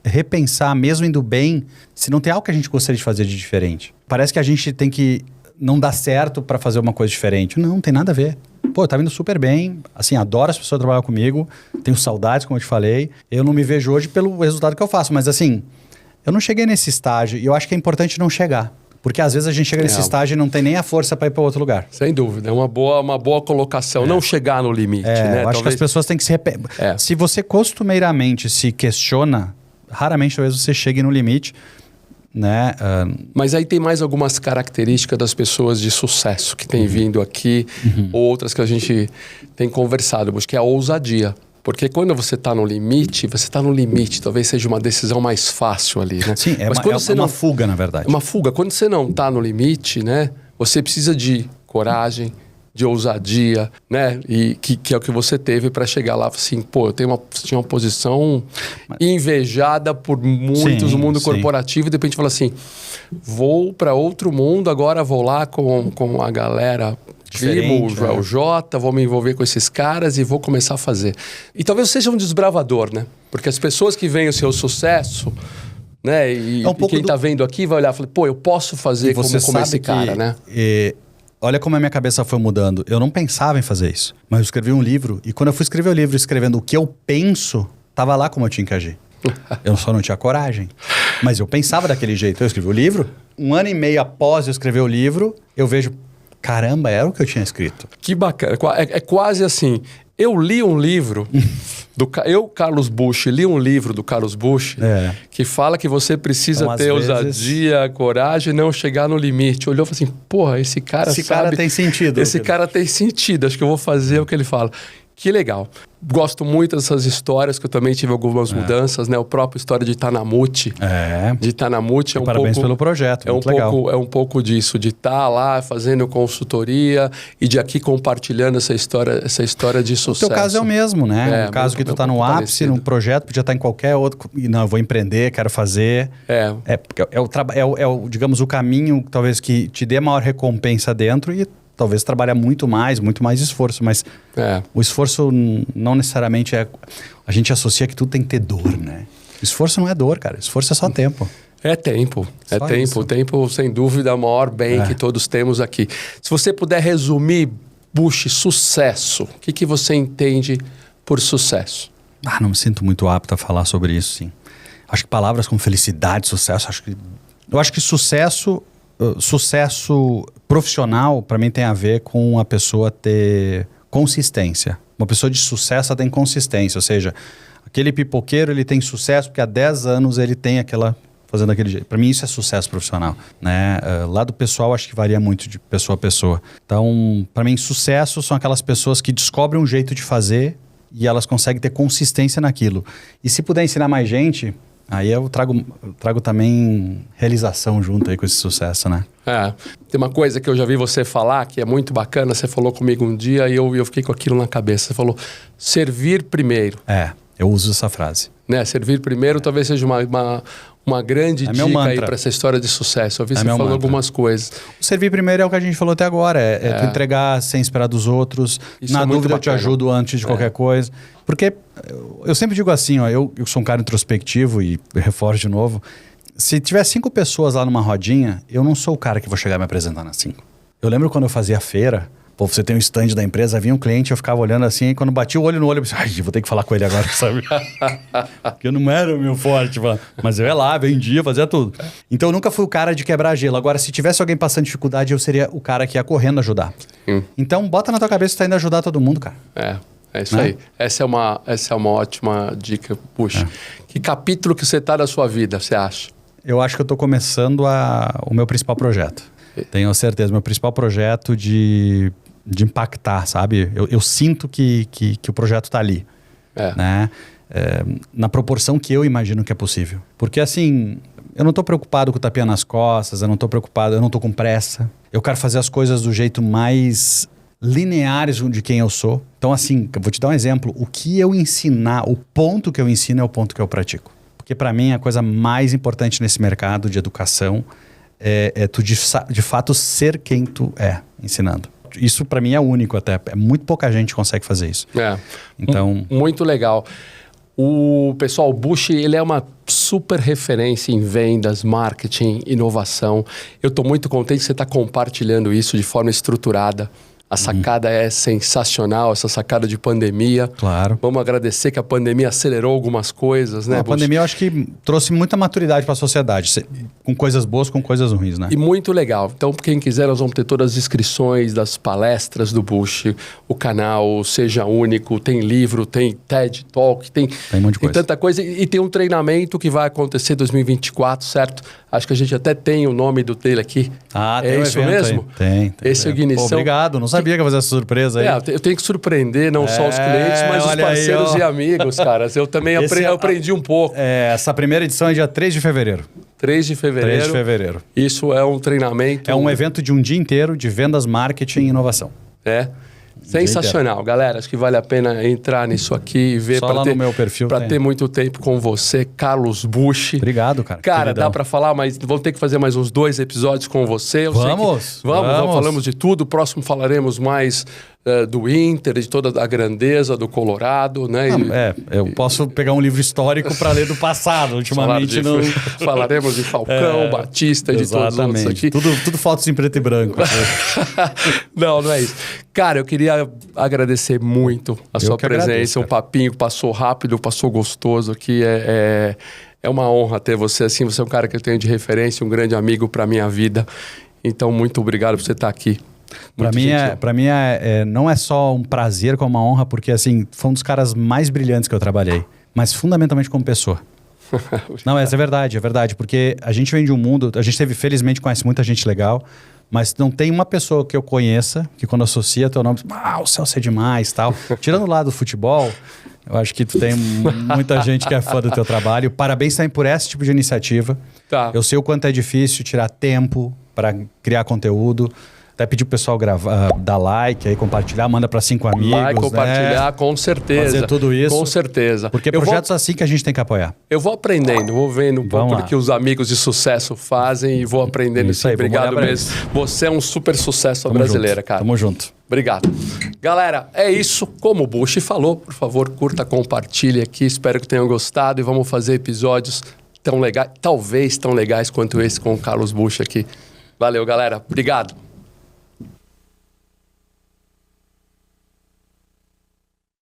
repensar, mesmo indo bem, se não tem algo que a gente gostaria de fazer de diferente. Parece que a gente tem que não dar certo para fazer uma coisa diferente. Não tem nada a ver. Pô, tá indo super bem, assim, adoro as pessoas trabalhar comigo, tenho saudades, como eu te falei. Eu não me vejo hoje pelo resultado que eu faço, mas assim, eu não cheguei nesse estágio e eu acho que é importante não chegar. Porque às vezes a gente chega nesse estágio e não tem nem a força para ir para outro lugar. Sem dúvida, é uma boa colocação. Não chegar no limite, né? Eu acho que as pessoas têm que se... Se você costumeiramente se questiona, raramente talvez você chegue no limite, né? Mas aí tem mais algumas características das pessoas de sucesso que têm vindo aqui, outras que a gente tem conversado, que é a ousadia. Porque quando você está no limite, talvez seja uma decisão mais fácil ali, né? Sim, mas uma fuga, na verdade. É uma fuga. Quando você não está no limite, né? Você precisa de coragem, de ousadia, né? E que é o que você teve para chegar lá. Assim, pô, eu tinha uma posição invejada por muitos no mundo corporativo, e de repente fala assim, vou para outro mundo, agora vou lá com a galera... o Jota, vou me envolver com esses caras e vou começar a fazer. E talvez seja um desbravador, né? Porque as pessoas que veem o seu sucesso, né? E quem tá vendo aqui vai olhar e falar, pô, eu posso fazer como esse cara, né? Olha como a minha cabeça foi mudando. Eu não pensava em fazer isso, mas eu escrevi um livro, e quando eu fui escrever o livro escrevendo o que eu penso, tava lá como eu tinha que agir. Eu só não tinha coragem. Mas eu pensava daquele jeito. Eu escrevi o livro, 1 ano e meio após eu escrever o livro, eu vejo... Caramba, era o que eu tinha escrito. Que bacana. É quase assim. Eu li um livro, Carlos Bush, li um livro do Carlos Bush, que fala que você precisa então, ter ousadia, coragem e não chegar no limite. Olhou e falou assim, porra, esse cara tem sentido. Esse cara tem sentido, acho que eu vou fazer o que ele fala. Que legal. Gosto muito dessas histórias, que eu também tive algumas mudanças, né? O próprio história de Tanamuti. De Tanamuti é um parabéns pouco... pelo projeto, muito legal. É um pouco disso, de estar lá fazendo consultoria e de aqui compartilhando essa história de sucesso. O teu caso é o mesmo, né? O caso que tu tá no ápice, num projeto, podia estar em qualquer outro... Não, eu vou empreender, quero fazer. Digamos, o caminho, talvez, que te dê maior recompensa dentro e... Talvez trabalhar muito mais esforço, mas o esforço não necessariamente é... A gente associa que tudo tem que ter dor, né? Esforço não é dor, cara. Esforço é só tempo. É tempo. É tempo. Isso. Tempo, sem dúvida, é o maior bem que todos temos aqui. Se você puder resumir, Bush, sucesso, o que você entende por sucesso? Não me sinto muito apto a falar sobre isso, sim. Acho que palavras como felicidade, sucesso... Eu acho que sucesso profissional, para mim, tem a ver com a pessoa ter consistência. Uma pessoa de sucesso, ela tem consistência. Ou seja, aquele pipoqueiro, ele tem sucesso porque há 10 anos ele tem fazendo daquele jeito. Para mim, isso é sucesso profissional, né? Lado pessoal, acho que varia muito de pessoa a pessoa. Então, para mim, sucesso são aquelas pessoas que descobrem um jeito de fazer e elas conseguem ter consistência naquilo. E se puder ensinar mais gente... Aí eu trago também realização junto aí com esse sucesso, né? Tem uma coisa que eu já vi você falar que é muito bacana. Você falou comigo um dia e eu fiquei com aquilo na cabeça. Você falou, servir primeiro. Eu uso essa frase. Né? Servir primeiro talvez seja uma grande dica aí para essa história de sucesso. Eu vi você falando algumas coisas. O servir primeiro é o que a gente falou até agora. Tu entregar sem esperar dos outros. Isso na dúvida eu te ajudo antes de qualquer coisa. Porque eu sempre digo assim, ó, eu sou um cara introspectivo e reforço de novo. Se tiver 5 pessoas lá numa rodinha, eu não sou o cara que vou chegar e me apresentar nas 5. Eu lembro quando eu fazia feira, você tem um stand da empresa, vinha um cliente, eu ficava olhando assim, e quando batia o olho no olho, eu pensei, vou ter que falar com ele agora, sabe? Porque eu não era o meu forte, mas eu ia lá, vendia, fazia tudo. Então eu nunca fui o cara de quebrar gelo. Agora, se tivesse alguém passando dificuldade, eu seria o cara que ia correndo ajudar. Então, bota na tua cabeça que tá indo ajudar todo mundo, cara. É isso aí. Essa é uma ótima dica. Puxa, que capítulo que você tá da sua vida, você acha? Eu acho que eu tô começando o meu principal projeto. Tenho certeza, meu principal projeto de impactar, sabe? Eu sinto que o projeto tá ali, né? Na proporção que eu imagino que é possível. Porque assim, eu não tô preocupado com o tapinha nas costas, eu não tô preocupado, eu não tô com pressa. Eu quero fazer as coisas do jeito mais lineares de quem eu sou. Então assim, eu vou te dar um exemplo. O que eu ensinar, o ponto que eu ensino é o ponto que eu pratico. Porque para mim a coisa mais importante nesse mercado de educação é tu de fato ser quem tu é ensinando. Isso para mim é único até. Muito pouca gente consegue fazer isso. Então... Muito legal. O pessoal, o Bush, ele é uma super referência em vendas, marketing, inovação. Eu estou muito contente que você está compartilhando isso de forma estruturada. A sacada é sensacional, essa sacada de pandemia. Claro. Vamos agradecer que a pandemia acelerou algumas coisas, né? A pandemia eu acho que trouxe muita maturidade para a sociedade, com coisas boas, com coisas ruins, né? E muito legal. Então, quem quiser, nós vamos ter todas as inscrições das palestras do Bush, o canal Seja Único, tem livro, tem TED Talk, tem um monte de coisa. Tem tanta coisa. E tem um treinamento que vai acontecer em 2024, certo? Acho que a gente até tem o nome dele aqui. Tem isso mesmo? Tem. Esse é o Ignição. Obrigado, não sabia que ia fazer essa surpresa aí. Eu tenho que surpreender não só os clientes, mas os parceiros e amigos, caras. Eu também aprendi um pouco. Essa primeira edição é dia 3 de fevereiro. 3 de fevereiro. 3 de fevereiro. Isso é um treinamento... É um evento de um dia inteiro de vendas, marketing e inovação. Sensacional, galera. Acho que vale a pena entrar nisso aqui e ver. Só lá no meu perfil. Para ter muito tempo com você, Carlos Bush. Obrigado, cara. Cara, dá para falar, mas vamos ter que fazer mais uns 2 episódios com você. Vamos. Falamos de tudo. Próximo falaremos mais do Inter, de toda a grandeza do Colorado, né? Eu posso pegar um livro histórico para ler do passado. Ultimamente não... Falaremos de Falcão, Batista e de todos os outros aqui. Tudo fotos em preto e branco. Não é isso. Cara, eu queria agradecer muito a sua presença. Agradeço, um papinho que passou rápido, passou gostoso aqui. É uma honra ter você assim. Você é um cara que eu tenho de referência, um grande amigo para minha vida. Então, muito obrigado por você estar aqui. Para mim não é só um prazer, como uma honra, porque assim, foi um dos caras mais brilhantes que eu trabalhei, mas fundamentalmente como pessoa. Não, essa é verdade, porque a gente vem de um mundo, a gente felizmente conhece muita gente legal, mas não tem uma pessoa que eu conheça que quando associa teu nome, o Celso é demais, tal. Tirando o lado do futebol, eu acho que tu tem muita gente que é fã do teu trabalho. Parabéns também por esse tipo de iniciativa. Eu sei o quanto é difícil tirar tempo para criar conteúdo. Até pedir pro pessoal dar like, aí compartilhar, manda para 5 amigos. Compartilhar, com certeza. Fazer tudo isso. Com certeza. Porque projetos assim que a gente tem que apoiar. Eu vou aprendendo, vou vendo um pouco do que os amigos de sucesso fazem e vou aprendendo isso aí. Obrigado mesmo. Você é um super sucesso brasileira, cara. Tamo junto. Obrigado. Galera, é isso. Como o Bush falou, por favor, curta, compartilhe aqui. Espero que tenham gostado e vamos fazer episódios tão legais, talvez tão legais quanto esse com o Carlos Bush aqui. Valeu, galera. Obrigado.